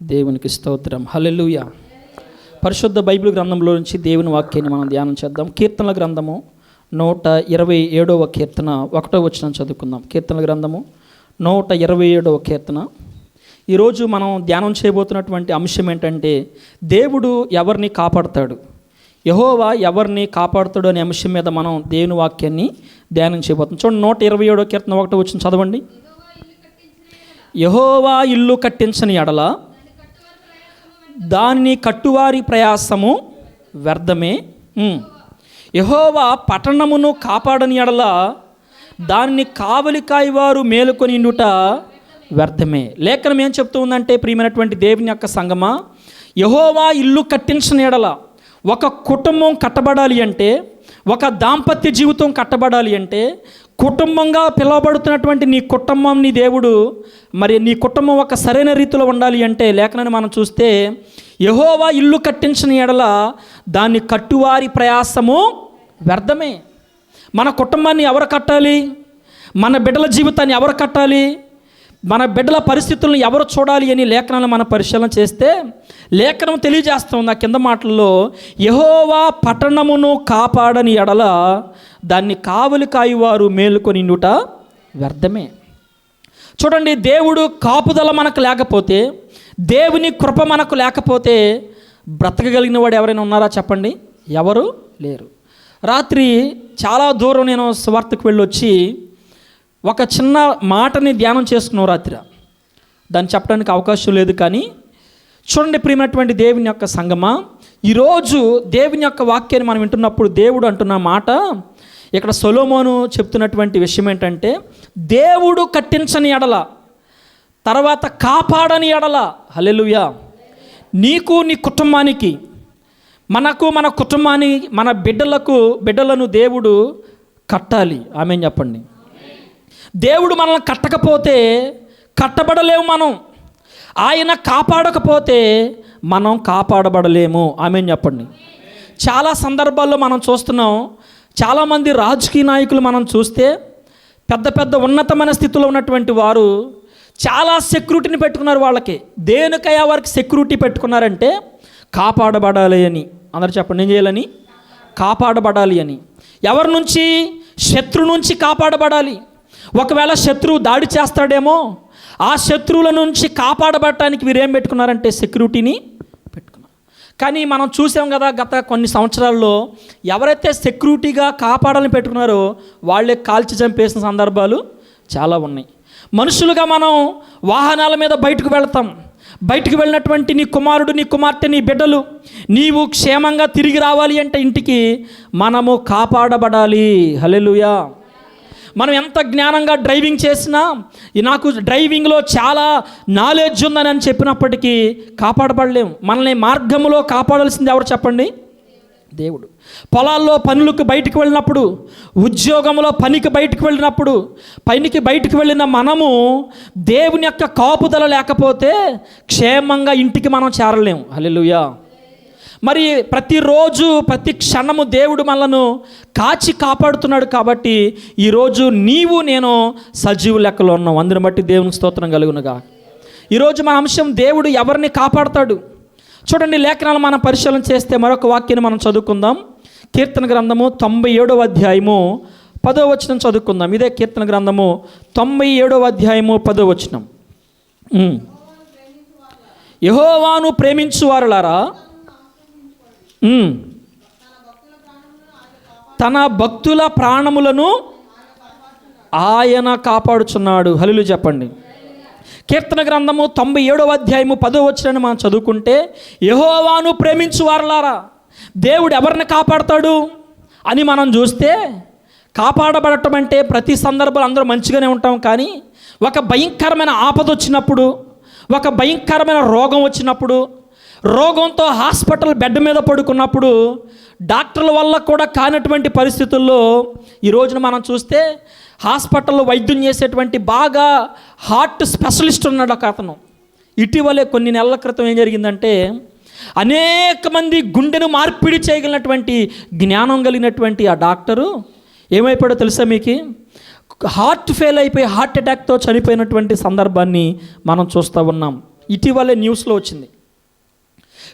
దేవునికి స్తోత్రం. హల్లెలూయా. పరిశుద్ధ బైబిల్ గ్రంథంలో నుంచి దేవుని వాక్యాన్ని మనం ధ్యానం చేద్దాం. కీర్తనల గ్రంథము 127వ కీర్తన 1వ వచనం చదువుకుందాం. కీర్తనల గ్రంథము 127వ కీర్తన. ఈరోజు మనం ధ్యానం చేయబోతున్నటువంటి అంశం ఏంటంటే, దేవుడు ఎవరిని కాపాడుతాడు, యెహోవా ఎవరిని కాపాడుతాడు అనే అంశం మీద మనం దేవుని వాక్యాన్ని ధ్యానం చేయబోతున్నాం. చూడండి, 127వ కీర్తన 1వ వచనం చదవండి. యెహోవా ఇల్లు కట్టించని ఎడల దానిని కట్టువారి ప్రయాసము వ్యర్థమే. యెహోవా పట్టణమును కాపాడని ఎడల దానిని కావలి కాయవారు మేలుకొని ఉండుట వ్యర్థమే. లేఖనం ఏం చెప్తూ ఉందంటే, ప్రియమైనటువంటి దేవుని యొక్క సంగమా, యెహోవా ఇల్లు కట్టించని ఎడల, ఒక కుటుంబం కట్టబడాలి అంటే, ఒక దాంపత్య జీవితం కట్టబడాలి అంటే, కుటుంబంగా పిలువబడుతున్నటువంటి నీ కుటుంబం, నీ దేవుడు, మరి నీ కుటుంబం ఒక సరైన రీతిలో ఉండాలి అంటే, లేఖనాన్ని మనం చూస్తే, యెహోవా ఇల్లు కట్టించిన ఎడల దాన్ని కట్టువారి ప్రయాసము వ్యర్థమే. మన కుటుంబాన్ని ఎవరు కట్టాలి? మన బిడ్డల జీవితాన్ని ఎవరు కట్టాలి? మన బిడ్డల పరిస్థితులను ఎవరు చూడాలి అని లేఖనాలను మనం పరిశీలన చేస్తే, లేఖనం తెలియజేస్తుంది ఆ కింద మాటల్లో, యెహోవా పట్టణమును కాపాడని ఎడల దాన్ని కావలి కాయువారు మేలుకొని ఉండుట వ్యర్థమే. చూడండి, దేవుడు కాపుదల మనకు లేకపోతే, దేవుని కృప మనకు లేకపోతే బ్రతకగలిగిన వాడు ఎవరైనా ఉన్నారా చెప్పండి? ఎవరు లేరు. రాత్రి చాలా దూరం నేను స్వార్థకు వెళ్ళొచ్చి ఒక చిన్న మాటని ధ్యానం చేసుకున్నాం రాత్రి. దాన్ని చెప్పడానికి అవకాశం లేదు. కానీ చూడండి, ప్రియమైనటువంటి దేవుని యొక్క సంగమా, ఈరోజు దేవుని యొక్క వాక్యాన్ని మనం వింటున్నప్పుడు దేవుడు అంటున్న మాట, ఇక్కడ సొలొమోను చెప్తున్నటువంటి విషయం ఏంటంటే, దేవుడు కట్టించని ఎడల, తర్వాత కాపాడని ఎడల, హల్లెలూయా, నీకు నీ కుటుంబానికి, మనకు మన కుటుంబాన్ని, మన బిడ్డలను దేవుడు కట్టాలి. ఆమేన్ చెప్పండి. దేవుడు మనల్ని కట్టకపోతే కట్టబడలేము మనం. ఆయన కాపాడకపోతే మనం కాపాడబడలేము. ఆమేన్ చెప్పండి. చాలా సందర్భాల్లో మనం చూస్తున్నాం, చాలామంది రాజకీయ నాయకులు మనం చూస్తే, పెద్ద పెద్ద ఉన్నతమైన స్థితిలో ఉన్నటువంటి వారు చాలా సెక్యూరిటీని పెట్టుకున్నారు. వాళ్ళకి దేనికయ్యా వారికి సెక్యూరిటీ పెట్టుకున్నారంటే, కాపాడబడాలి అని. అందరూ చెప్పండి, ఏం చేయాలని? కాపాడబడాలి అని. ఎవరి నుంచి? శత్రు నుంచి కాపాడబడాలి. ఒకవేళ శత్రువు దాడి చేస్తాడేమో, ఆ శత్రువుల నుంచి కాపాడబడటానికి వీరేం పెట్టుకున్నారంటే సెక్యూరిటీని పెట్టుకున్నారు. కానీ మనం చూసాం కదా, గత కొన్ని సంవత్సరాల్లో ఎవరైతే సెక్యూరిటీగా కాపాడాలని పెట్టుకున్నారో వాళ్ళే కాల్చి చంపేసిన సందర్భాలు చాలా ఉన్నాయి. మనుషులుగా మనం వాహనాల మీద బయటకు వెళతాం. బయటకు వెళ్ళినటువంటి నీ కుమారుడు, నీ కుమార్తె, నీ బిడ్డలు, నీవు క్షేమంగా తిరిగి రావాలి అంటే ఇంటికి మనము కాపాడబడాలి. హల్లెలూయా. మనం ఎంత జ్ఞానంగా డ్రైవింగ్ చేసినా, నాకు డ్రైవింగ్లో చాలా నాలెడ్జ్ ఉందని అని చెప్పినప్పటికీ కాపాడబడలేము. మనల్ని మార్గంలో కాపాడాల్సింది ఎవరు చెప్పండి? దేవుడు. పొలాల్లో పనులకు బయటికి వెళ్ళినప్పుడు, ఉద్యోగంలో పనికి బయటికి వెళ్ళినప్పుడు, పనికి బయటికి వెళ్ళిన మనము దేవుని యొక్క కాపుదల లేకపోతే క్షేమంగా ఇంటికి మనం చేరలేము. హల్లెలూయా. మరి ప్రతిరోజు ప్రతి క్షణము దేవుడు మనలను కాచి కాపాడుతున్నాడు. కాబట్టి ఈరోజు నీవు నేను సజీవు లెక్కలో ఉన్నాం. అందుని బట్టి దేవునికి స్తోత్రం కలుగునుగా. ఈరోజు మన అంశం, దేవుడు ఎవరిని కాపాడుతాడు. చూడండి, లేఖనాలు మనం పరిశీలన చేస్తే మరొక వాక్యాన్ని మనం చదువుకుందాం. కీర్తన గ్రంథము 97వ అధ్యాయము 10వ వచనం చదువుకుందాం. ఇదే కీర్తన గ్రంథము 97వ అధ్యాయము 10వ వచనం. యెహోవాను ప్రేమించువారులారా, తన భక్తుల ప్రాణములను ఆయన కాపాడుచున్నాడు. హల్లెలూయా చెప్పండి. కీర్తన గ్రంథము 97వ అధ్యాయము 10వ వచనాన్ని మనం చదువుకుంటే, యెహోవాను ప్రేమించువారులారా, దేవుడు ఎవరిని కాపాడతాడు అని మనం చూస్తే, కాపాడబడటం అంటే ప్రతి సందర్భంలో అందరూ మంచిగానే ఉంటాం. కానీ ఒక భయంకరమైన ఆపద వచ్చినప్పుడు, ఒక భయంకరమైన రోగం వచ్చినప్పుడు, రోగంతో హాస్పిటల్ బెడ్ మీద పడుకున్నప్పుడు, డాక్టర్ల వల్ల కూడా కానటువంటి పరిస్థితుల్లో ఈ రోజున మనం చూస్తే, హాస్పిటల్లో వైద్యం చేసేటువంటి బాగా హార్ట్ స్పెషలిస్ట్ ఉన్నాడు ఒక అతను. ఇటీవలే కొన్ని నెలల క్రితం ఏం జరిగిందంటే, అనేక మంది గుండెను మార్పిడి చేయగలిగినటువంటి జ్ఞానం కలిగినటువంటి ఆ డాక్టరు ఏమైపోయాడో తెలుసా మీకు? హార్ట్ ఫెయిల్ అయిపోయి హార్ట్ అటాక్తో చనిపోయినటువంటి సందర్భాన్ని మనం చూస్తూ ఉన్నాం. ఇటీవలే న్యూస్లో వచ్చింది.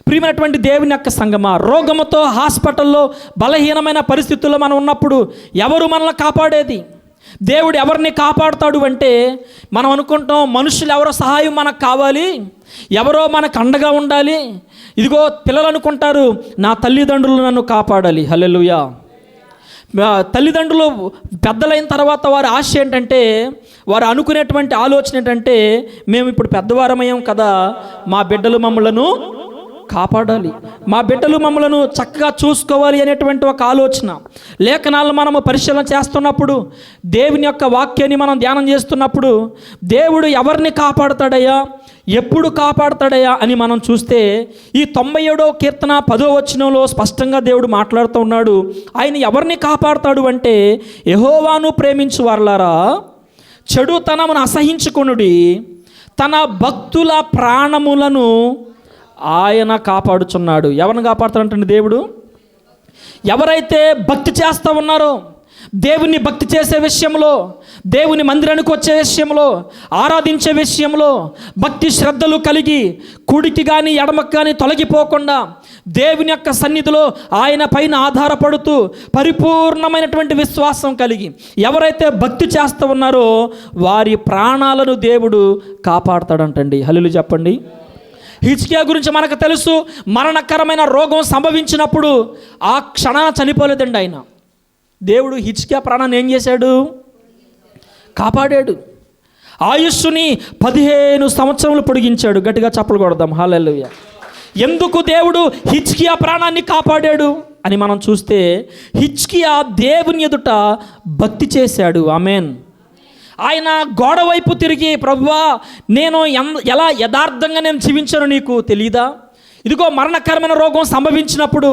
ప్రియమైనటువంటి దేవుని యొక్క సంగమా, రోగముతో హాస్పిటల్లో బలహీనమైన పరిస్థితుల్లో మనం ఉన్నప్పుడు ఎవరు మనల్ని కాపాడేది? దేవుడు ఎవరిని కాపాడుతాడు అంటే మనం అనుకుంటాం మనుషులు ఎవరో సహాయం మనకు కావాలి, ఎవరో మనకు అండగా ఉండాలి. ఇదిగో పిల్లలు అనుకుంటారు నా తల్లిదండ్రులు నన్ను కాపాడాలి. హల్లెలూయా. తల్లిదండ్రులు పెద్దలైన తర్వాత వారి ఆశ ఏంటంటే, వారు అనుకునేటువంటి ఆలోచన ఏంటంటే మేము ఇప్పుడు పెద్దవారమయ్యాం కదా, మా బిడ్డలు మమ్మలను కాపాడాలి, మా బిడ్డలు మమ్మలను చక్కగా చూసుకోవాలి అనేటువంటి ఒక ఆలోచన. లేఖనాలను మనము పరిశీలన చేస్తున్నప్పుడు, దేవుని యొక్క వాక్యాన్ని మనం ధ్యానం చేస్తున్నప్పుడు దేవుడు ఎవరిని కాపాడుతాడయ్యా, ఎప్పుడు కాపాడుతాడయ్యా అని మనం చూస్తే ఈ 97వ కీర్తన 10వ వచనంలో స్పష్టంగా దేవుడు మాట్లాడుతూ ఉన్నాడు. ఆయన ఎవరిని కాపాడుతాడు అంటే, యెహోవాను ప్రేమించు వారలారా చెడుతనమును అసహించుకొనుడి, తన భక్తుల ప్రాణములను ఆయన కాపాడుచున్నాడు. ఎవరిని కాపాడుతాడంటే దేవుడు, ఎవరైతే భక్తి చేస్తూ ఉన్నారో, దేవుని భక్తి చేసే విషయంలో, దేవుని మందిరానికి వచ్చే విషయంలో, ఆరాధించే విషయంలో భక్తి శ్రద్ధలు కలిగి కుడికి కానీ ఎడమకు కానీ తొలగిపోకుండా దేవుని యొక్క సన్నిధిలో ఆయన పైన ఆధారపడుతూ పరిపూర్ణమైనటువంటి విశ్వాసం కలిగి ఎవరైతే భక్తి చేస్తూ ఉన్నారో వారి ప్రాణాలను దేవుడు కాపాడుతాడంటండి. హల్లెలూయా చెప్పండి. హిజ్కియా గురించి మనకు తెలుసు. మరణకరమైన రోగం సంభవించినప్పుడు ఆ క్షణాన చనిపోలేదండి ఆయన. దేవుడు హిజ్కియా ప్రాణాన్ని ఏం చేశాడు? కాపాడాడు. ఆయుష్ని 15 సంవత్సరములు పొడిగించాడు. గట్టిగా చప్పలు కొడదాం. హల్లెలూయా. ఎందుకు దేవుడు హిజ్కియా ప్రాణాన్ని కాపాడాడు అని మనం చూస్తే, హిజ్కియా దేవుని ఎదుట భక్తి చేశాడు. ఆమేన్. ఆయన గోడ వైపు తిరిగి, ప్రభువా నేను ఎలా యథార్థంగా నేను జీవించానో నీకు తెలీదా? ఇదిగో మరణకరమైన రోగం సంభవించినప్పుడు,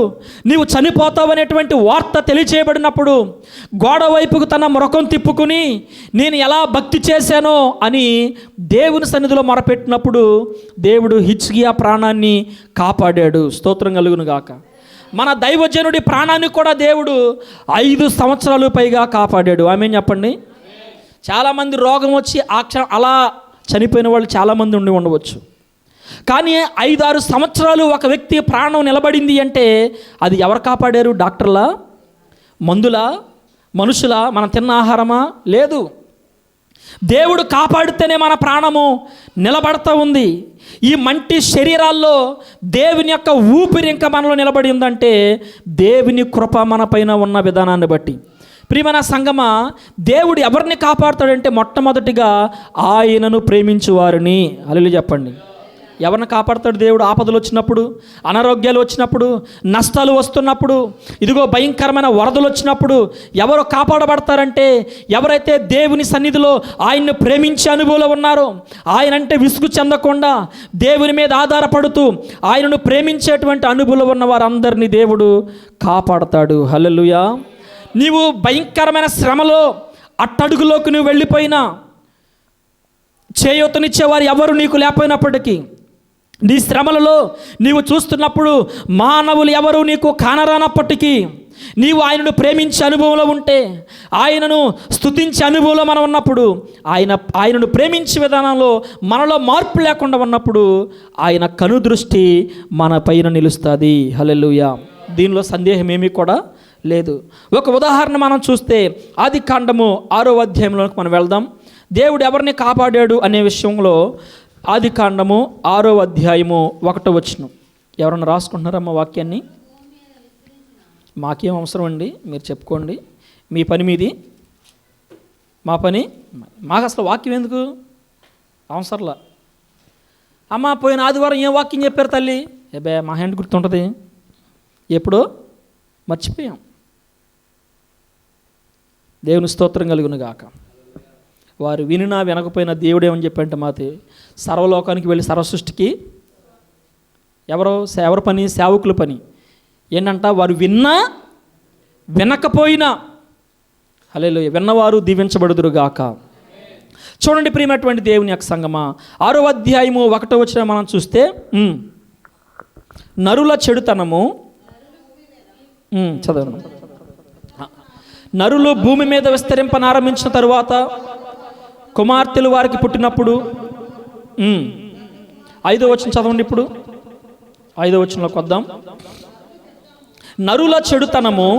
నీవు చనిపోతావు అనేటువంటి వార్త తెలియచేయబడినప్పుడు గోడ వైపుకు తన ముఖం తిప్పుకుని నేను ఎలా భక్తి చేశానో అని దేవుని సన్నిధిలో మొరపెట్టినప్పుడు దేవుడు హిజ్కియా ప్రాణాన్ని కాపాడాడు. స్తోత్రం కలుగును గాక. మన దైవజనుడి ప్రాణాన్ని కూడా దేవుడు 5 సంవత్సరాలు పైగా కాపాడాడు. ఆమేన్ చెప్పండి. చాలామంది రోగం వచ్చి అలా చనిపోయిన వాళ్ళు చాలామంది ఉండవచ్చు. కానీ 5-6 సంవత్సరాలు ఒక వ్యక్తి ప్రాణం నిలబడింది అంటే అది ఎవరు కాపాడారు? డాక్టర్లా, మందులా, మనుషులా, మనం తిన్న ఆహారమా? లేదు. దేవుడు కాపాడితేనే మన ప్రాణము నిలబడతా ఉంది. ఈ మంటి శరీరాల్లో దేవుని యొక్క ఊపిరి ఇంకా మనలో నిలబడి ఉందంటే దేవుని కృప మన పైన ఉన్న విధానాన్ని బట్టి. ప్రియమైన సంగమా, దేవుడు ఎవరిని కాపాడుతాడంటే మొట్టమొదటిగా ఆయనను ప్రేమించు వారిని. హల్లెలూయా చెప్పండి. ఎవరిని కాపాడుతాడు దేవుడు? ఆపదలు వచ్చినప్పుడు, అనారోగ్యాలు వచ్చినప్పుడు, నష్టాలు వస్తున్నప్పుడు, ఇదిగో భయంకరమైన వరదలు వచ్చినప్పుడు ఎవరు కాపాడబడతారంటే ఎవరైతే దేవుని సన్నిధిలో ఆయన్ని ప్రేమించే అనుభవంలో ఉన్నారో, ఆయనంటే విసుగు చెందకుండా దేవుని మీద ఆధారపడుతూ ఆయనను ప్రేమించేటువంటి అనుభవంలో ఉన్న వారందరినీ దేవుడు కాపాడతాడు. హల్లెలూయా. నీవు భయంకరమైన శ్రమలో అట్టడుగులోకి నువ్వు వెళ్ళిపోయినా, చేయూతనిచ్చేవారు ఎవరు నీకు లేకపోయినప్పటికీ, నీ శ్రమలలో నీవు చూస్తున్నప్పుడు మానవులు ఎవరు నీకు కానరానప్పటికీ, నీవు ఆయనను ప్రేమించే అనుభవంలో ఉంటే, ఆయనను స్తుతించే అనుభవంలో మనం ఉన్నప్పుడు, ఆయనను ప్రేమించే విధానంలో మనలో మార్పు లేకుండా ఉన్నప్పుడు ఆయన కనుదృష్టి మన పైన నిలుస్తుంది. హల్లెలూయా. దీనిలో సందేహం ఏమీ కూడా లేదు. ఒక ఉదాహరణ మనం చూస్తే ఆదికాండము 6వ అధ్యాయంలోకి మనం వెళ్దాం. దేవుడు ఎవరిని కాపాడాడు అనే విషయంలో ఆదికాండము 6వ అధ్యాయము 1వ వచనం. ఎవరన్నా రాసుకుంటున్నారమ్మా వాక్యాన్ని? మాకేం అవసరం అండి, మీరు చెప్పుకోండి. మీ పని మీది, మా పని మాకు. అసలు వాక్యం ఎందుకు అవసరంలా? అమ్మ పోయిన ఆదివారం ఏం వాక్యం చెప్పారు తల్లి? ఏబే మా హ్యాండ్ గుర్తుంటుంది, ఎప్పుడో మర్చిపోయాం. దేవుని స్తోత్రం కలుగును గాక. వారు వినినా వినకపోయినా దేవుడు ఏమని చెప్పంటే మాతే సర్వలోకానికి వెళ్ళి సర్వసృష్టికి ఎవరి పని? సేవకుల పని. ఏంటంట? వారు విన్నా వినకపోయినా హల్లెలూయా విన్నవారు దీవించబడుదురు గాక. చూడండి ప్రియమైనటువంటి దేవుని యొక్క సంగమా, 6వ అధ్యాయము 1వ వచనం మనం చూస్తే, నరుల చెడుతనము చదవండి. నరులు భూమి మీద విస్తరింపనారంభించిన తరువాత కుమార్తెలు వారికి పుట్టినప్పుడు 5వ వచనం చదవండి. ఇప్పుడు 5వ వచనంలోకి వద్దాం. నరుల చెడుతనము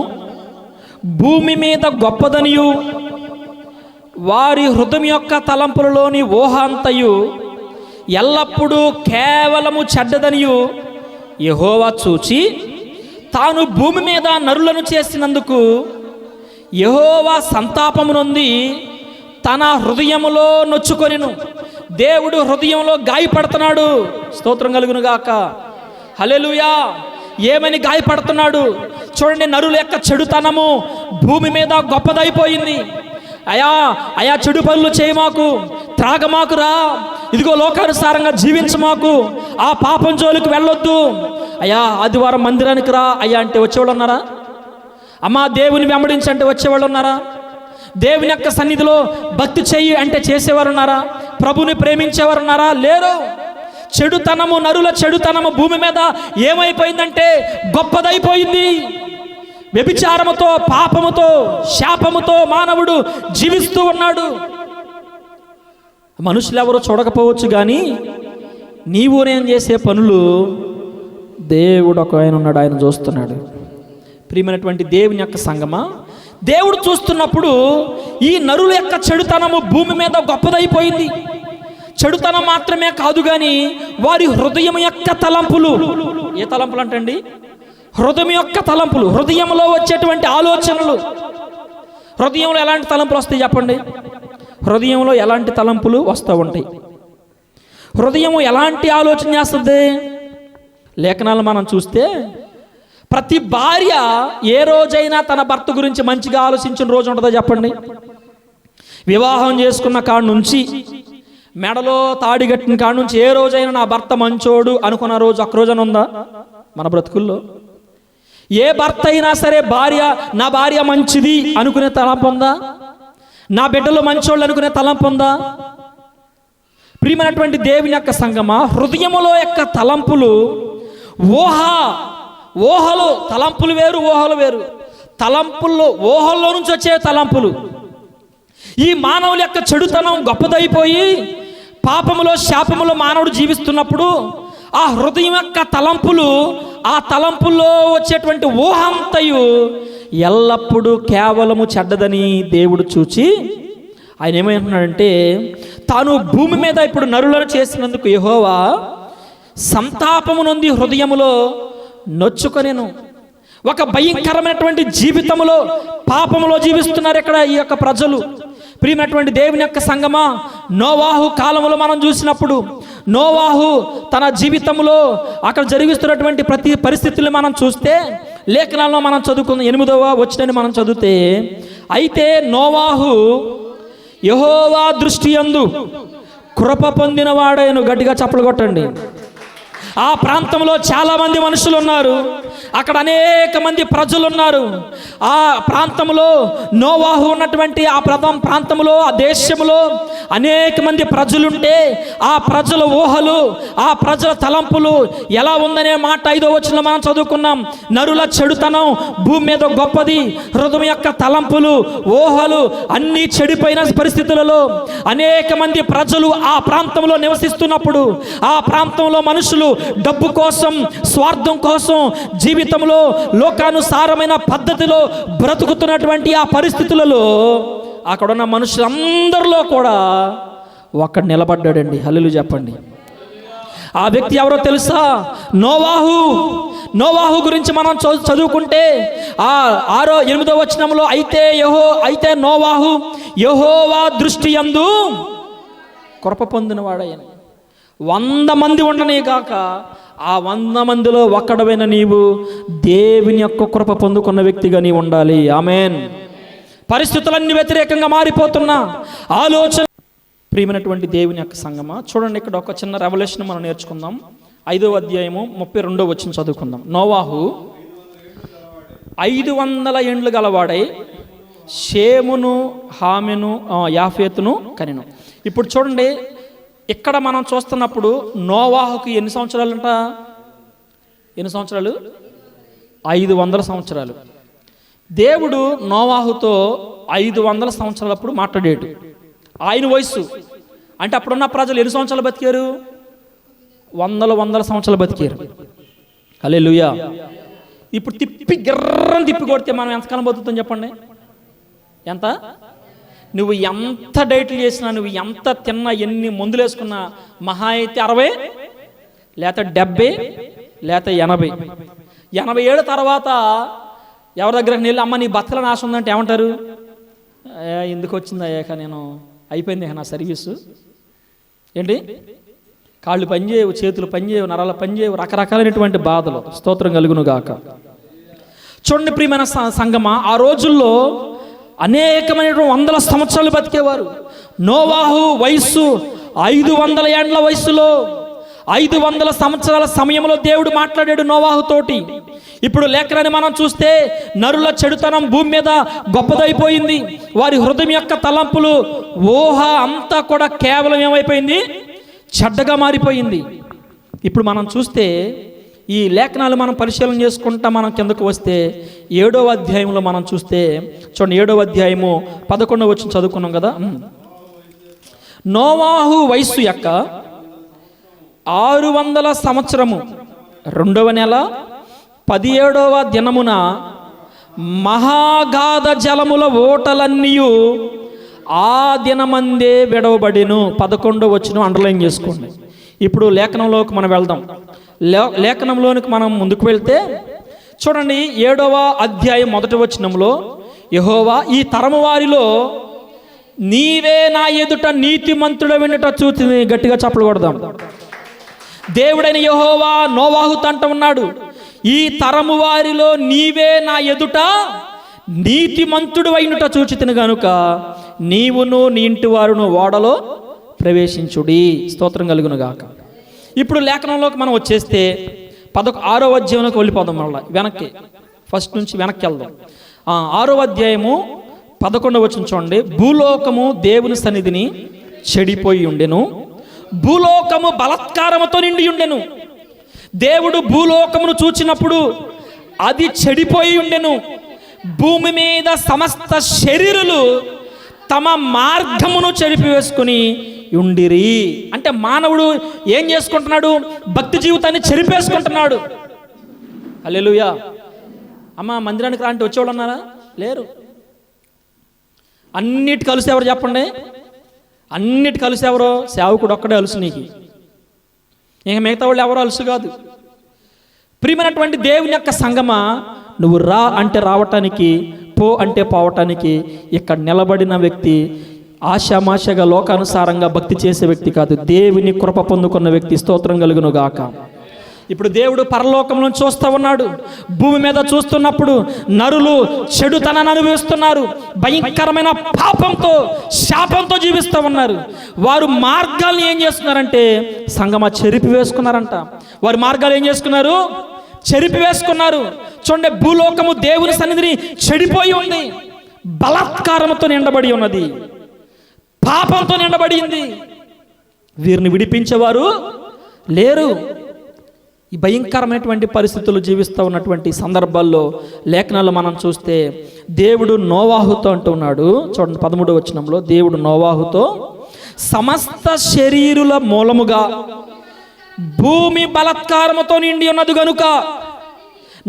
భూమి మీద గొప్పదనియు వారి హృదయం యొక్క తలంపులలోని ఊహ అంతయు ఎల్లప్పుడూ కేవలము చెడ్డదనియు యెహోవా చూచి తాను భూమి మీద నరులను చేసినందుకు యెహోవా సంతాపము నొంది తన హృదయములో నొచ్చుకొనెను. దేవుడు హృదయంలో గాయపడుతున్నాడు. స్తోత్రం కలుగును గాక. హల్లెలూయా. ఏమని గాయపడుతున్నాడు చూడండి. నరుల యొక్క చెడుతనము భూమి మీద గొప్పదైపోయింది. అయా చెడు పనులు చేయమాకు, త్రాగమాకురా, ఇదిగో లోకానుసారంగా జీవించమాకు, ఆ పాపం జోలికి వెళ్ళొద్దు, అయ్యా ఆదివారం మందిరానికి రా అయ్యా అంటే వచ్చేవాళ్ళు ఉన్నారా? అమ్మా దేవుని వెంబడించంటే వచ్చేవాళ్ళు ఉన్నారా? దేవుని యొక్క సన్నిధిలో భక్తి చెయ్యి అంటే చేసేవారు ఉన్నారా? ప్రభుని ప్రేమించేవారు ఉన్నారా? లేరు. చెడుతనము, నరుల చెడుతనము భూమి మీద ఏమైపోయిందంటే గొప్పదైపోయింది. వ్యభిచారముతో, పాపముతో, శాపముతో మానవుడు జీవిస్తూ ఉన్నాడు. మనుషులు ఎవరో చూడకపోవచ్చు, కానీ నీవు నేను చేసే పనులు దేవుడు ఒక ఆయన ఉన్నాడు, ఆయన చూస్తున్నాడు. ప్రియమైనటువంటి దేవుని యొక్క సంగమా, దేవుడు చూస్తున్నప్పుడు ఈ నరుల యొక్క చెడుతనము భూమి మీద గొప్పదైపోయింది. చెడుతనం మాత్రమే కాదు, కానీ వారి హృదయం యొక్క తలంపులు. ఏ తలంపులు అంటండి? హృదయం యొక్క తలంపులు, హృదయంలో వచ్చేటువంటి ఆలోచనలు. హృదయంలో ఎలాంటి తలంపులు వస్తాయి చెప్పండి? హృదయంలో ఎలాంటి తలంపులు వస్తూ ఉంటాయి? హృదయం ఎలాంటి ఆలోచన చేస్తుంది? లేఖనాలు మనం చూస్తే ప్రతి భార్య ఏ రోజైనా తన భర్త గురించి మంచిగా ఆలోచించిన రోజు ఉంటుందో చెప్పండి? వివాహం చేసుకున్న కాడ నుంచి, మెడలో తాడి కట్టిన కాడ నుంచి ఏ రోజైనా నా భర్త మంచోడు అనుకున్న రోజు ఒక్క రోజైనా ఉందా మన బ్రతుకుల్లో? ఏ భర్త అయినా సరే నా భార్య మంచిది అనుకునే తలంపు ఉందా? నా బిడ్డలు మంచోళ్ళు అనుకునే తలంపు ఉందా? ప్రియమైనటువంటి దేవుని యొక్క సంగమా, హృదయములో యొక్క తలంపులు, ఊహలు, తలంపులు వేరు, ఊహలు వేరు. తలంపుల్లో, ఊహల్లో నుంచి వచ్చే తలంపులు. ఈ మానవుల యొక్క చెడుతనం గొప్పదైపోయి పాపములో, శాపములో మానవుడు జీవిస్తున్నప్పుడు ఆ హృదయం యొక్క తలంపులు, ఆ తలంపుల్లో వచ్చేటువంటి ఊహంతయు ఎల్లప్పుడూ కేవలము చెడ్డదని దేవుడు చూచి ఆయన ఏమంటున్నాడంటే, తాను భూమి మీద ఇప్పుడు నరులను చేసినందుకు యెహోవా సంతాపము నొంది హృదయములో నొచ్చుకొనెను. ఒక భయంకరమైనటువంటి జీవితములో, పాపములో జీవిస్తున్నారు ఇక్కడ ఈ యొక్క ప్రజలు. ప్రియమైనటువంటి దేవుని యొక్క సంగమా, నోవాహు కాలములో మనం చూసినప్పుడు నోవాహు తన జీవితంలో అక్కడ జరిగిస్తున్నటువంటి ప్రతి పరిస్థితులు మనం చూస్తే, లేఖనాల్లో మనం చదువుకున్న 8వ వచనాన్ని మనం చదివితే, అయితే నోవాహు యెహోవా దృష్టి యందు కృప పొందిన వాడైన. గట్టిగా చప్పలు కొట్టండి. ఆ ప్రాంతంలో చాలా మంది మనుషులు ఉన్నారు, అక్కడ అనేక మంది ప్రజలు ఉన్నారు. ఆ ప్రాంతంలో నోవాహు ఉన్నటువంటి ఆ ప్రాంతంలో, ఆ దేశంలో అనేక మంది ప్రజలుంటే ఆ ప్రజల ఊహలు, ఆ ప్రజల తలంపులు ఎలా ఉందనే మాట 5వ వచనంలో మనం చదువుకున్నాం. నరుల చెడుతనం భూమి మీద గొప్పది. హృదయం యొక్క తలంపులు, ఊహలు అన్నీ చెడిపోయిన పరిస్థితులలో అనేక మంది ప్రజలు ఆ ప్రాంతంలో నివసిస్తున్నప్పుడు, ఆ ప్రాంతంలో మనుషులు డబ్బు కోసం, స్వార్థం కోసం, జీవితంలో లోకానుసారమైన పద్ధతిలో బ్రతుకుతున్నటువంటి ఆ పరిస్థితులలో అక్కడున్న మనుషులందరిలో కూడా ఒక్కడు నిలబడ్డాడండి. హల్లెలూయా చెప్పండి. ఆ వ్యక్తి ఎవరో తెలుసా? నోవాహు. నోవాహు గురించి మనం చదువుకుంటే ఆ 8వ వచనంలో అయితే నోవాహు యెహోవా దృష్టి యందు కృప పొందినవాడయ్యను. 100 మంది ఉండనే కాక ఆ 100 మందిలో ఒక్కడవైన నీవు దేవుని యొక్క కృప పొందుకున్న వ్యక్తిగా నీవు ఉండాలి. ఆమేన్. పరిస్థితులన్నీ వ్యతిరేకంగా మారిపోతున్నా ఆలోచన. ప్రియమైనటువంటి దేవుని యొక్క సంగమా, చూడండి ఇక్కడ ఒక చిన్న రెవల్యూషన్ మనం నేర్చుకుందాం. 5వ అధ్యాయము 32వ వచనం చదువుకుందాం. నోవాహు 500 ఏండ్లు గలవాడై షేమును, హామెను, యాఫేతును కనెను. ఇప్పుడు చూడండి, ఇక్కడ మనం చూస్తున్నప్పుడు నోవాహుకి ఎన్ని సంవత్సరాలంట? ఎన్ని సంవత్సరాలు? 500 సంవత్సరాలు. దేవుడు నోవాహుతో 500 సంవత్సరాలప్పుడు మాట్లాడాడు. ఆయన వయసు అంటే అప్పుడున్న ప్రజలు ఎన్ని సంవత్సరాలు బతికారు? వందల సంవత్సరాలు బతికారు. హల్లెలూయా. ఇప్పుడు తిప్పి కొడితే మనం ఎంతకాలం బతుకుతాం చెప్పండి? ఎంత? నువ్వు ఎంత డైట్లు చేసినా, నువ్వు ఎంత తిన్నా, ఎన్ని మందులు వేసుకున్నా మహా అయితే 60 లేక 70 లేక 80 ఏళ్ళ తర్వాత ఎవరి దగ్గరకు వెళ్ళి అమ్మ నీ బతకలని ఆశ ఉందంటే ఏమంటారు? ఎందుకు వచ్చింది అయ్యాక, నేను అయిపోయింది నా సర్వీసు. ఏంటి? కాళ్ళు పనిచేయవు, చేతులు పనిచేయవు, నరాలు పనిచేయవు, రకరకాలైనటువంటి బాధలు. స్తోత్రం కలుగును గాక. చూడండి ప్రియమైన సంగమా, ఆ రోజుల్లో అనేకమైనటువంటి 100 సంవత్సరాలు బతికేవారు. నోవాహు వయస్సు 500 ఏండ్ల వయసులో 500 సంవత్సరాల సమయంలో దేవుడు మాట్లాడాడు నోవాహుతోటి. ఇప్పుడు లేఖనాన్ని మనం చూస్తే నరుల చెడుతనం భూమి మీద గొప్పదైపోయింది. వారి హృదయం యొక్క తలంపులు, ఊహ అంతా కూడా కేవలం ఏమైపోయింది? చెడ్డగా మారిపోయింది. ఇప్పుడు మనం చూస్తే ఈ లేఖనాలు మనం పరిశీలన చేసుకుంటా మనం కిందకు వస్తే 7వ అధ్యాయంలో మనం చూస్తే చూడండి, 7వ అధ్యాయము 11వ వచనం చదువుకున్నాం కదా. నోవాహు వయస్సు యొక్క 600 సంవత్సరము 2వ నెల 17వ దినమున మహాగాధ జలముల ఓటలన్నీయు ఆ దినమందే విడవబడిను. 11వ వచనం అండర్లైన్ చేసుకోండి. ఇప్పుడు లేఖనంలోకి మనం వెళ్దాం. లేఖనంలోనికి మనం ముందుకు వెళ్తే చూడండి, 7వ అధ్యాయం 1వ వచనంలో యెహోవా ఈ తరము వారిలో నీవే నా ఎదుట నీతిమంతుడు వినుట చూసి, గట్టిగా చప్పలు కొడదాం. దేవుడైన యెహోవా నోవాహుతో అంటూ ఉన్నాడు, ఈ తరము వారిలో నీవే నా ఎదుట నీతిమంతుడు అయినట చూచితిని గనుక నీవును నీ ఇంటి వారును ఓడలో ప్రవేశించుడి. స్తోత్రం కలుగును గాక. ఇప్పుడు లేఖనంలోకి మనం వచ్చేస్తే 6వ అధ్యాయంలోకి వెళ్ళిపోదాం. మళ్ళీ వెనక్కి, ఫస్ట్ నుంచి వెనక్కి వెళ్దాం. 6వ అధ్యాయము 11వ వచనం చూడండి. భూలోకము దేవుని సన్నిధిని చెడిపోయి ఉండెను, భూలోకము బలాత్కారముతో నిండి ఉండెను. దేవుడు భూలోకమును చూచినప్పుడు అది చెడిపోయి ఉండెను. భూమి మీద సమస్త శరీరులు తమ మార్గమును చెరిపివేసుకుని ఉండిరి. అంటే మానవుడు ఏం చేసుకుంటున్నాడు? భక్తి జీవితాన్ని చెరిపేసుకుంటున్నాడు. హల్లెలూయా. అమ్మ మందిరానికి రాంటి వచ్చేవాళ్ళు ఉన్నారా? లేరు. అన్నిటి కలిసి ఎవరు చెప్పండి? అన్నిటి కలిసి ఎవరో? సేవకుడు ఒక్కడే అలుసు నీకు, ఇంక మిగతా వాళ్ళు ఎవరో అలుసు కాదు. ప్రియమైనటువంటి దేవుని యొక్క సంగమా, నువ్వు రా అంటే రావటానికి, పో అంటే పోవటానికి ఇక్కడ నిలబడిన వ్యక్తి ఆశామాషగా లోకానుసారంగా భక్తి చేసే వ్యక్తి కాదు, దేవుని కృప పొందుకున్న వ్యక్తి. స్తోత్రం కలుగును గాక. ఇప్పుడు దేవుడు పరలోకంలో చూస్తూ ఉన్నాడు. భూమి మీద చూస్తున్నప్పుడు నరులు చెడుతనాన్ని అనుభవిస్తున్నారు. భయంకరమైన పాపంతో, శాపంతో జీవిస్తూ ఉన్నారు. వారు మార్గాల్ని ఏం చేస్తున్నారంటే సంగమా చెరిపి వేసుకున్నారంట. వారి మార్గాలు ఏం చేసుకున్నారు? చెరిపి వేసుకున్నారు. చూడండి, భూలోకము దేవుని సన్నిధిని చెడిపోయి ఉంది, బలాత్కారంతో నిండబడి ఉన్నది, పాపంతో నిండబడింది. వీరిని విడిపించేవారు లేరు. ఈ భయంకరమైనటువంటి పరిస్థితులు జీవిస్తూ ఉన్నటువంటి సందర్భాల్లో లేఖనాల్లో మనం చూస్తే దేవుడు నోవాహుతో అంటున్నాడు. చూడండి 13వ వచనంలో దేవుడు నోవాహుతో, సమస్త శరీరుల మూలముగా భూమి బలాత్కారముతో నిండి ఉన్నది గనుక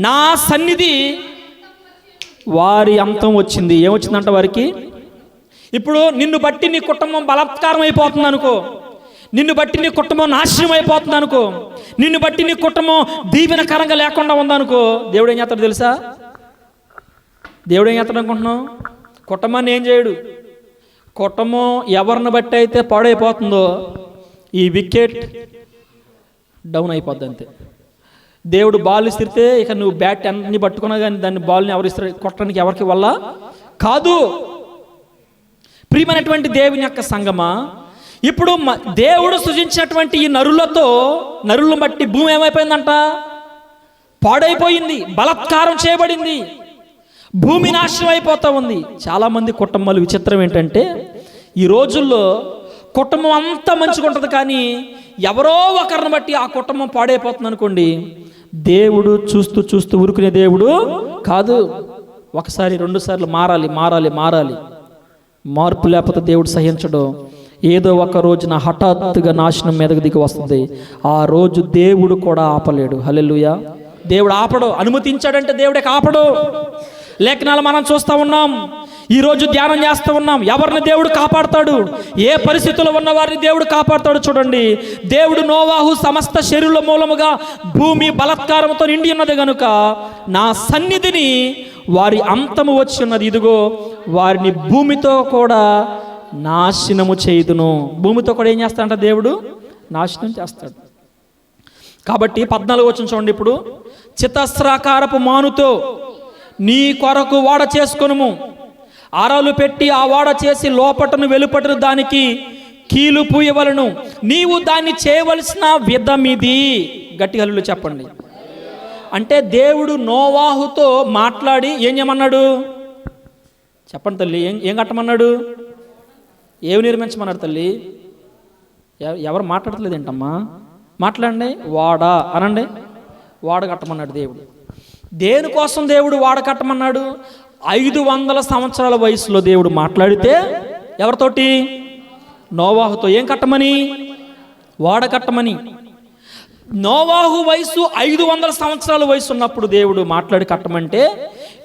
నా సన్నిధి వారి అంతం వచ్చింది. ఏమొచ్చిందంట వారికి? ఇప్పుడు నిన్ను బట్టి నీ కుటుంబం బలాత్కారం అయిపోతుంది అనుకో, నిన్ను బట్టి నీ కుటుంబం నాశనం అయిపోతుంది అనుకో, నిన్ను బట్టి నీ కుటుంబం దీవెనకరంగా లేకుండా ఉందనుకో, దేవుడు ఏం చేస్తాడు తెలుసా? దేవుడు ఏం చేస్తాడు అనుకుంటున్నావు? కుటుంబాన్ని ఏం చేయడు. కుటుంబం ఎవరిని బట్టి అయితే పాడైపోతుందో ఈ వికెట్ డౌన్ అయిపోద్ది అంతే. దేవుడు బాల్ ఇస్తే ఇక నువ్వు బ్యాట్ అన్ని పట్టుకున్నా కానీ దాన్ని బాల్ని ఎవరు ఇస్తారు? కొట్టడానికి ఎవరికి వల్ల కాదు. ప్రియమైనటువంటి దేవుని యొక్క సంగమా, ఇప్పుడు దేవుడు సృజించినటువంటి ఈ నరులను బట్టి భూమి ఏమైపోయిందంట? పాడైపోయింది, బలాత్కారం చేయబడింది, భూమి నాశనం అయిపోతూ ఉంది. చాలామంది కుటుంబాలు విచిత్రం ఏంటంటే ఈ రోజుల్లో కుటుంబం అంతా మంచిగా ఉంటుంది, కానీ ఎవరో ఒకరిని బట్టి ఆ కుటుంబం పాడైపోతుంది అనుకోండి, దేవుడు చూస్తూ చూస్తూ ఊరుకునే దేవుడు కాదు. ఒకసారి 2 సార్లు మారాలి. మార్పు లేకపోతే దేవుడు సహించడు. ఏదో ఒక రోజున హఠాత్తుగా నాశనం మీదకు దిగి వస్తుంది. ఆ రోజు దేవుడు కూడా ఆపలేడు. హల్లెలూయా. దేవుడు ఆపడు. అనుమతించాడంటే దేవుడే ఆపడు. లేఖనాలు మనం చూస్తూ ఉన్నాం, ఈరోజు ధ్యానం చేస్తూ ఉన్నాం. ఎవరిని దేవుడు కాపాడుతాడు, ఏ పరిస్థితుల్లో ఉన్న వారిని దేవుడు కాపాడుతాడు. చూడండి, దేవుడు నోవాహు సమస్త శరీరుల మూలముగా భూమి బలత్కారంతో నిండి ఉన్నది గనుక నా సన్నిధిని వారి అంతము వచ్చి ఉన్నది. ఇదిగో వారిని భూమితో కూడా నాశనము చేయుదును. భూమితో కూడా ఏం చేస్తాడంట దేవుడు? నాశనం చేస్తాడు. కాబట్టి 14 వచనం చూడండి. ఇప్పుడు చితస్రాకారపు మానుతో నీ కొరకు వాడ చేసుకొనుము, అరలు పెట్టి ఆ వాడ చేసి లోపటను వెలుపటను దానికి కీలు పూయవలను, నీవు దాన్ని చేయవలసిన విధమిది. గట్టి హల్లు చెప్పండి. అంటే దేవుడు నోవాహుతో మాట్లాడి ఏం చేయమన్నాడు? చెప్పండి తల్లి, ఏం కట్టమన్నాడు? ఏమి నిర్మించమన్నాడు తల్లి? ఎవరు మాట్లాడట్లేదు ఏంటమ్మా? మాట్లాడండి. వాడ అనండి. వాడ కట్టమన్నాడు దేవుడు. దేనికోసం దేవుడు వాడ కట్టమన్నాడు? 500 సంవత్సరాల వయసులో దేవుడు మాట్లాడితే ఎవరితోటి? నోవాహుతో. ఏం కట్టమని? వాడ కట్టమని. నోవాహు వయసు 500 సంవత్సరాల వయసు ఉన్నప్పుడు దేవుడు మాట్లాడి కట్టమంటే,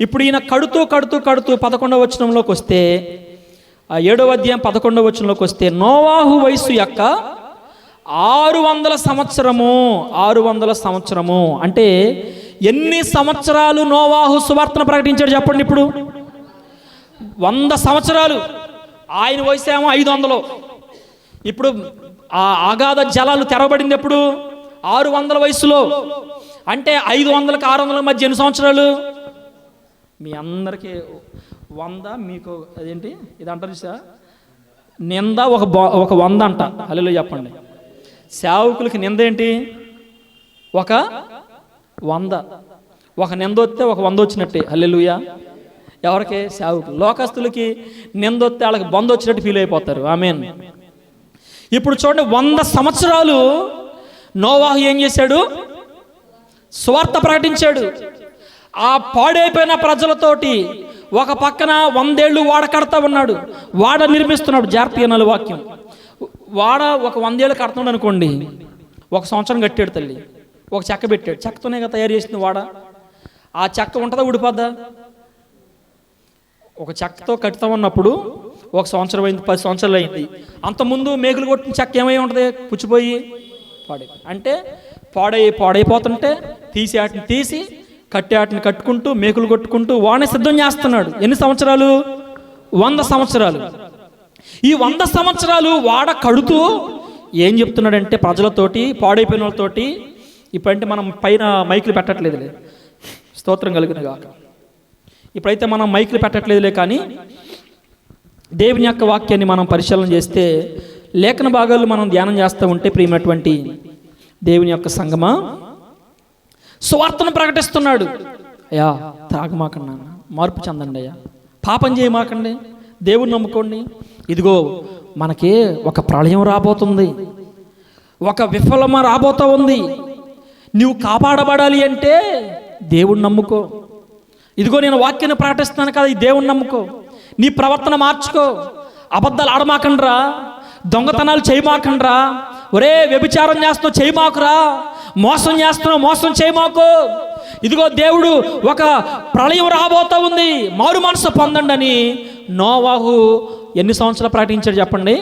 ఇప్పుడు ఈయన కడుతూ 11వ వచనంలోకి వస్తే, 7వ అధ్యాయం 11వ వచనంలోకి వస్తే, నోవాహు వయసు యొక్క 600 సంవత్సరము అంటే ఎన్ని సంవత్సరాలు నోవాహు సువార్తను ప్రకటించాడు చెప్పండి. ఇప్పుడు 100 సంవత్సరాలు. ఆయన వయసు ఏమో 500. ఇప్పుడు ఆ అగాధ జలాలు తెరవబడింది ఎప్పుడు? 600 వయసులో. అంటే 500కి 600 మధ్య ఎన్ని సంవత్సరాలు? మీ అందరికీ 100, మీకు అదేంటి ఇది అంటారు చూసా, నింద ఒక 100 అంట. హల్లెలూయా చెప్పండి. సేవకులకి నింద ఏంటి? ఒక 100. ఒక నింద వస్తే ఒక 100 వచ్చినట్టే. హల్లెలూయా. ఎవరికి? సేవకులు. లోకస్తులకి నింద వస్తే వాళ్ళకి బంద్ వచ్చినట్టు ఫీల్ అయిపోతారు. ఆమేన్. ఇప్పుడు చూడండి, 100 సంవత్సరాలు నోవాహు ఏం చేశాడు? సువార్త ప్రకటించాడు. ఆ పాడైపోయిన ప్రజలతోటి ఒక పక్కన 100 ఏళ్ళు వాడ కడతా ఉన్నాడు, వాడ నిర్మిస్తున్నాడు. జాగ్రత్తగా వినాలి వాక్యం. వాడ ఒక 100 ఏళ్ళు కడుతున్నాడు అనుకోండి, 1 సంవత్సరం కట్టాడు తల్లి. ఒక చెక్క పెట్టాడు. చెక్కతోనే కదా తయారు చేసింది వాడ. ఆ చెక్క ఉంటుందా, ఊడిపోద్దా? ఒక చెక్కతో కట్టుతా ఉన్నప్పుడు 1 సంవత్సరం అయింది, 10 సంవత్సరాలు అయింది. అంతకుముందు మేకులు కొట్టిన చెక్క ఏమై ఉంటుంది? పుచ్చిపోయి అంటే పాడైపోతుంటే తీసి కట్టి వాటిని కట్టుకుంటూ మేకులు కొట్టుకుంటూ వాడిని సిద్ధం చేస్తున్నాడు. ఎన్ని సంవత్సరాలు? 100 సంవత్సరాలు. ఈ 100 సంవత్సరాలు వాడ కడుతూ ఏం చెప్తున్నాడంటే ప్రజలతోటి, పాడైపోయిన వాళ్ళతోటి, ఇప్పుడంటే మనం పైన మైకులు పెట్టట్లేదులే, స్తోత్రం కలిగిన గాక. ఇప్పుడైతే మనం మైకులు పెట్టట్లేదులే, కానీ దేవుని యొక్క వాక్యాన్ని మనం పరిశీలన చేస్తే, లేఖన భాగాలు మనం ధ్యానం చేస్తూ ఉంటే, ప్రియమైనటువంటి దేవుని యొక్క సంగమా, సువార్తను ప్రకటిస్తున్నాడు. అయ్యా త్రాగమాకండి నాన్న, మార్పు చెందండి అయ్యా, పాపం చేయమాకండి, దేవుని నమ్ముకోండి. ఇదిగో మనకి ఒక ప్రళయం రాబోతుంది, ఒక విఫలమ రాబోతూ ఉంది. నువ్వు కాపాడబడాలి అంటే దేవుణ్ణి నమ్ముకో. ఇదిగో నేను వాక్యాన్ని ప్రకటిస్తున్నాను కదా, ఈ దేవుణ్ణి నమ్ముకో. నీ ప్రవర్తన మార్చుకో. అబద్ధాలు ఆడమాకండ్రా, దొంగతనాలు చేయమాకండ్రా, ఒరే వ్యభిచారం చేస్తున్నావు చేయమాకురా, మోసం చేస్తున్నావు మోసం చేయమాకు. ఇదిగో దేవుడు ఒక ప్రళయం రాబోతా ఉంది, మారు మనసు పొందండి అని నోవాహు ఎన్ని సంవత్సరాలు ప్రకటించాడు చెప్పండి?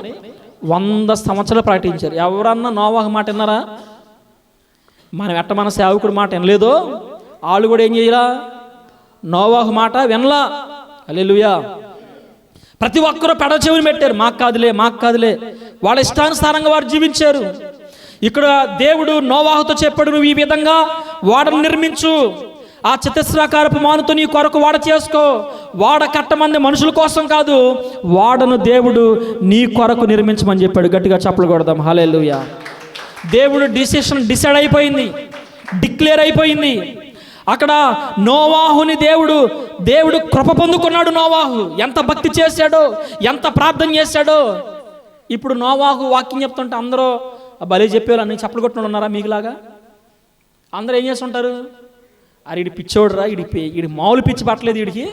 100 సంవత్సరాలు ప్రకటించారు. ఎవరన్నా నోవాహు మాట విన్నారా? మనం మన సేవకుడి మాట వినలేదో వాళ్ళు కూడా ఏం చేయరా? నోవాహు మాట వినలా. హల్లెలూయా. ప్రతి ఒక్కరూ పెడవ చెవిని పెట్టారు. మాకు కాదులే వాళ్ళ ఇష్టానుసారంగా వారు జీవించారు. ఇక్కడ దేవుడు నోవాహుతో చెప్పాడు, నువ్వు ఈ విధంగా వాడను నిర్మించు, ఆ చతుస్రాకారపు మానుతో నీ కొరకు వాడ చేసుకో. వాడ కట్టమంది మనుషుల కోసం కాదు, వాడను దేవుడు నీ కొరకు నిర్మించమని చెప్పాడు. గట్టిగా చప్పలు కొడదాం. హల్లెలూయా. దేవుడు డిసైడ్ అయిపోయింది, డిక్లేర్ అయిపోయింది. అక్కడ నోవాహుని దేవుడు కృప పొందుకున్నాడు. నోవాహు ఎంత భక్తి చేశాడో, ఎంత ప్రార్థన చేశాడో. ఇప్పుడు నోవాహు వాక్యం చెప్తుంటే అందరూ భలే చెప్పేవాళ్ళు అన్ని చప్పలు కొట్టుకుని ఉన్నారా? మీకులాగా అందరూ ఏం చేస్తుంటారు? అరే ఇడి పిచ్చోడురా, ఇడి మామూలు పిచ్చి పట్టలేదు, వీడికి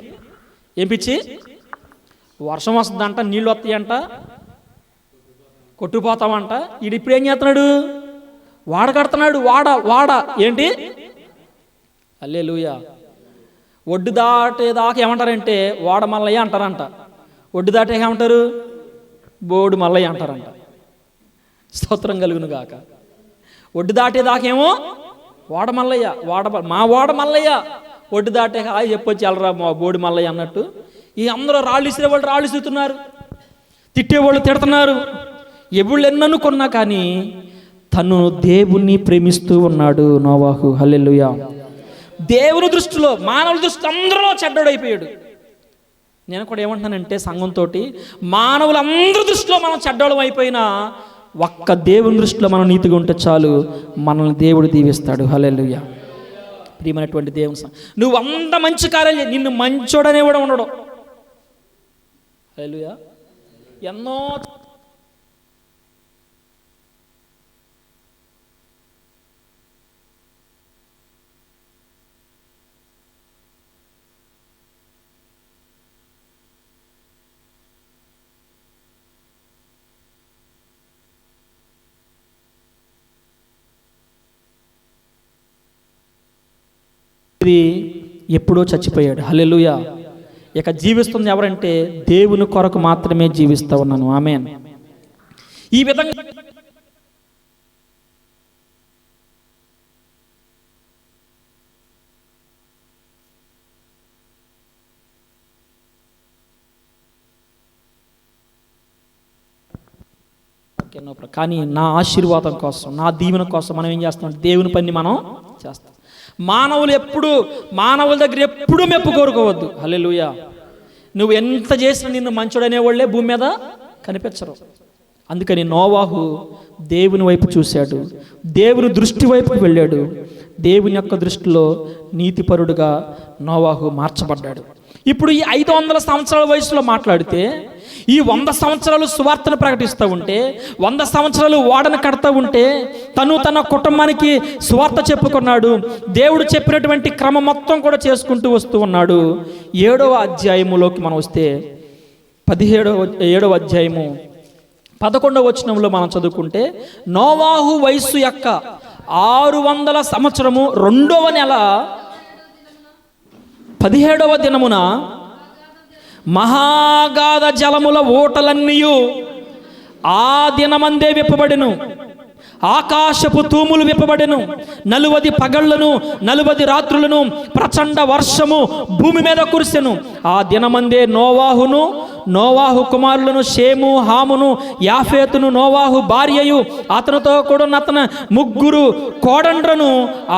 ఏం పిచ్చి? వర్షం వస్తుందంట, నీళ్ళు వస్తాయంట, కొట్టుపోతామంట. వీడు ఇప్పుడు ఏం చేస్తున్నాడు? వాడ కడుతున్నాడు. వాడ ఏంటి? హల్లెలూయా. ఒడ్డు దాటేదాకా ఏమంటారంటే వాడ మల్లయ్య అంటారంట. ఒడ్డు దాటే ఏమంటారు? బోడు మల్లయ్య అంటారంట. స్తోత్రం కలుగును గాక. ఒడ్డు దాటేదాకేమో వాడ మల్లయ్య, మా వాడ మల్లయ్య. ఒడ్డు దాటే హాయి చెప్పొచ్చి వెళ్ళరా మా బోడి మల్లయ్య అన్నట్టు. ఈ అందరూ రాళ్ళు ఇసిరేవాళ్ళు రాళ్ళు ఇస్తున్నారు, తిట్టేవాళ్ళు తిడుతున్నారు. ఎవళ్ళు ఎన్ననుకున్నా కానీ తను దేవుణ్ణి ప్రేమిస్తూ ఉన్నాడు నోవాహు. హల్లెలూయా. దేవుని దృష్టిలో, మానవుల దృష్టిలో అందరిలో చెడ్డోడైపోయాడు. నేను కూడా ఏమంటున్నానంటే సంఘంతో, మానవులందరి దృష్టిలో మనం చెడ్డోళం అయిపోయినా ఒక్క దేవుని దృష్టిలో మనం నీతిగా ఉంటే చాలు, మనల్ని దేవుడు దీవిస్తాడు. హల్లెలూయా. ప్రియమైనటువంటి దేవుని, నువ్వు అంత మంచి కార్యాలు, నిన్ను మంచోడనే కూడా ఉండడు. హల్లెలూయా. ఎన్నో ఎప్పుడో చచ్చిపోయాడు. హల్లెలూయా. ఇక జీవిస్తుంది ఎవరంటే దేవుని కొరకు మాత్రమే జీవిస్తూ ఉన్నాను. ఆమేన్. ఈ విధంగా కానీ నా ఆశీర్వాదం కోసం, నా దీవెన కోసం మనం ఏం చేస్తాం? దేవుని పని మనం చేస్తాం. మానవుల దగ్గర ఎప్పుడూ మెప్పు కోరుకోవద్దు. హల్లెలూయా. నువ్వు ఎంత చేసినా నిన్ను మంచోడనే వాళ్ళే భూమి మీద కనిపించరు. అందుకని నోవాహు దేవుని వైపు చూశాడు, దేవుని దృష్టి వైపుకి వెళ్ళాడు. దేవుని యొక్క దృష్టిలో నీతిపరుడుగా నోవాహు మార్చబడ్డాడు. ఇప్పుడు ఈ 500 సంవత్సరాల వయసులో మాట్లాడితే, ఈ 100 సంవత్సరాలు సువార్తను ప్రకటిస్తూ ఉంటే, 100 సంవత్సరాలు ఓడను కడతా ఉంటే, తన కుటుంబానికి సువార్త చెప్పుకున్నాడు. దేవుడు చెప్పినటువంటి క్రమం మొత్తం కూడా చేసుకుంటూ వస్తూ ఉన్నాడు. 7వ అధ్యాయములోకి మనం వస్తే 7వ అధ్యాయము 11వ వచనంలో మనం చదువుకుంటే, నోవాహు వయస్సు యొక్క 600 సంవత్సరము 2వ నెల 17వ దినమున మహాగాధ జలముల ఊటలన్నీయు ఆ దినమందే విప్పబడెను. ఆకాశపు తూములు విప్పబడెను. 40 పగళ్లను 40 రాత్రులను ప్రచండ వర్షము భూమి మీద కురిసెను. ఆ దినమందే నోవాహు కుమారులను షేము, హామును, యాఫేతును, నోవాహు భార్యయు అతనితో కూడా అతని 3 కోడండ్రను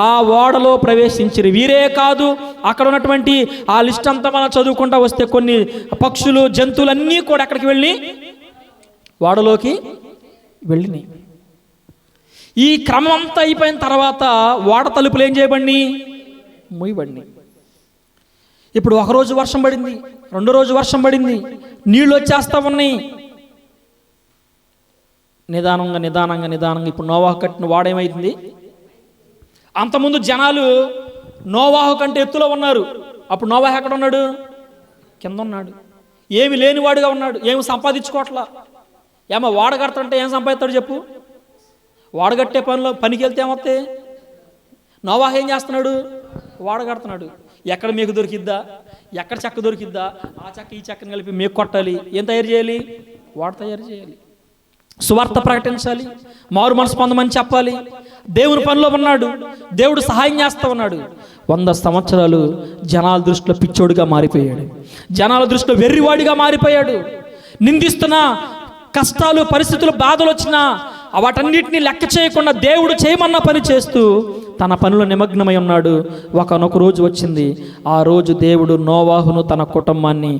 ఆ ఓడలో ప్రవేశించిరి. వీరే కాదు, అక్కడ ఉన్నటువంటి ఆ లిస్ట్ అంతా మనం చదువుకుంటా వస్తే కొన్ని పక్షులు, జంతువులన్నీ కూడా ఎక్కడికి వెళ్ళి ఓడలోకి వెళ్ళినాయి. ఈ క్రమం అంతా అయిపోయిన తర్వాత ఓడ తలుపులు ఏం చేయబడి మూయబడినాయి. ఇప్పుడు ఒకరోజు వర్షం పడింది, 2 రోజు వర్షం పడింది, నీళ్ళు వచ్చేస్తా ఉన్నాయి. నిదానంగా ఇప్పుడు నోవాహు కట్టిన వాడేమైంది? అంతకుముందు జనాలు నోవాహు కంటే ఎత్తులో ఉన్నారు. అప్పుడు నోవాహు ఎక్కడ ఉన్నాడు? కింద ఉన్నాడు. ఏమి లేనివాడుగా ఉన్నాడు, ఏమి సంపాదించుకోవట్లా. ఏమో వాడ కడుతుంటే ఏం సంపాదిస్తాడు చెప్పు? వాడగట్టే పనికి వెళ్తే ఏమొస్తాయి? నోవాహు ఏం చేస్తున్నాడు? వాడ కడుతున్నాడు. ఎక్కడ మీకు దొరికిద్దా, ఎక్కడ చెక్క దొరికిద్దా, ఆ చెక్క ఈ చెక్కను కలిపి మీకు కొట్టాలి. ఏం తయారు చేయాలి? వాడ తయారు చేయాలి. సువార్త ప్రకటించాలి, మారు మనసు పొందమని చెప్పాలి. దేవుని పనిలో ఉన్నాడు, దేవుడు సహాయం చేస్తూ ఉన్నాడు. 100 సంవత్సరాలు జనాల దృష్టిలో పిచ్చోడిగా మారిపోయాడు, జనాల దృష్టిలో వెర్రివాడిగా మారిపోయాడు. నిందిస్తున్న కష్టాలు, పరిస్థితులు, బాధలు వచ్చినా వాటన్నిటిని లెక్క చేయకుండా దేవుడు చేయమన్న పని చేస్తూ తన పనిలో నిమగ్నమై ఉన్నాడు. ఒకనొక రోజు వచ్చింది. ఆ రోజు దేవుడు నోవాహును, తన కుటుంబాన్ని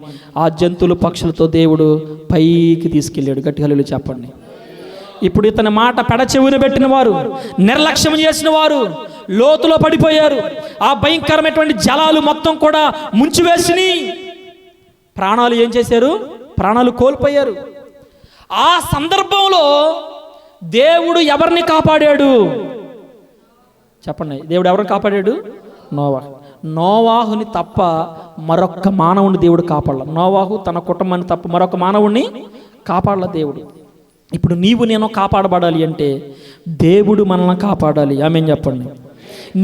ఆ జంతువులు, పక్షులతో దేవుడు పైకి తీసుకెళ్ళాడు. గట్టి హల్లెలూయా చెప్పండి. ఇప్పుడు ఇతని మాట పెడచెవిన పెట్టిన వారు, నిర్లక్ష్యం చేసిన వారు లోతులో పడిపోయారు. ఆ భయంకరమైనటువంటి జలాలు మొత్తం కూడా ముంచివేసిని. ప్రాణాలు ఏం చేశారు? ప్రాణాలు కోల్పోయారు. ఆ సందర్భంలో దేవుడు ఎవరిని కాపాడాడు చెప్పండి? దేవుడు ఎవరిని కాపాడాడు? నోవాహుని తప్ప మరొక్క మానవుని దేవుడు కాపాడల. నోవాహు తన కుటుంబాన్ని తప్ప మరొక మానవుణ్ణి కాపాడల దేవుడు. ఇప్పుడు నీవు నేను కాపాడబడాలి అంటే దేవుడు మనల్ని కాపాడాలి. ఆమేన్ చెప్పండి.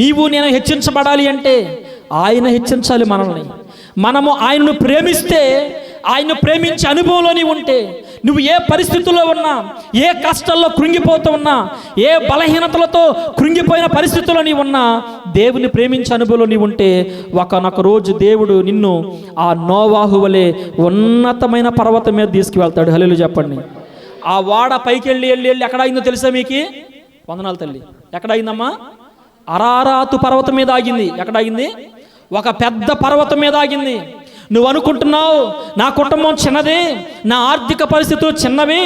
నీవు నేను హెచ్చించబడాలి అంటే ఆయన హెచ్చించాలి మనల్ని. మనము ఆయనను ప్రేమిస్తే, ఆయన్ను ప్రేమించే అనుభవంలో నీవు ఉంటే, నువ్వు ఏ పరిస్థితుల్లో ఉన్నా, ఏ కష్టాల్లో కృంగిపోతూ ఉన్నా, ఏ బలహీనతలతో కృంగిపోయిన పరిస్థితుల్లో నీవు ఉన్నా, దేవుని ప్రేమించే అనుభవంలో నీవు ఉంటే ఒకనొక రోజు దేవుడు నిన్ను ఆ నోవాహు వలె ఉన్నతమైన పర్వతం మీద తీసుకువెళ్తాడు. హల్లెలూయా చెప్పండి. ఆ వాడ పైకి వెళ్ళి ఎక్కడ అయిందో తెలుసా మీకు? వందనాలు తల్లి. ఎక్కడ అయిందమ్మా? అరారాతు పర్వతం మీద ఆగింది. ఎక్కడ ఆగింది? ఒక పెద్ద పర్వతం మీద ఆగింది. నువ్వు అనుకుంటున్నావు నా కుటుంబం చిన్నది, నా ఆర్థిక పరిస్థితులు చిన్నవి,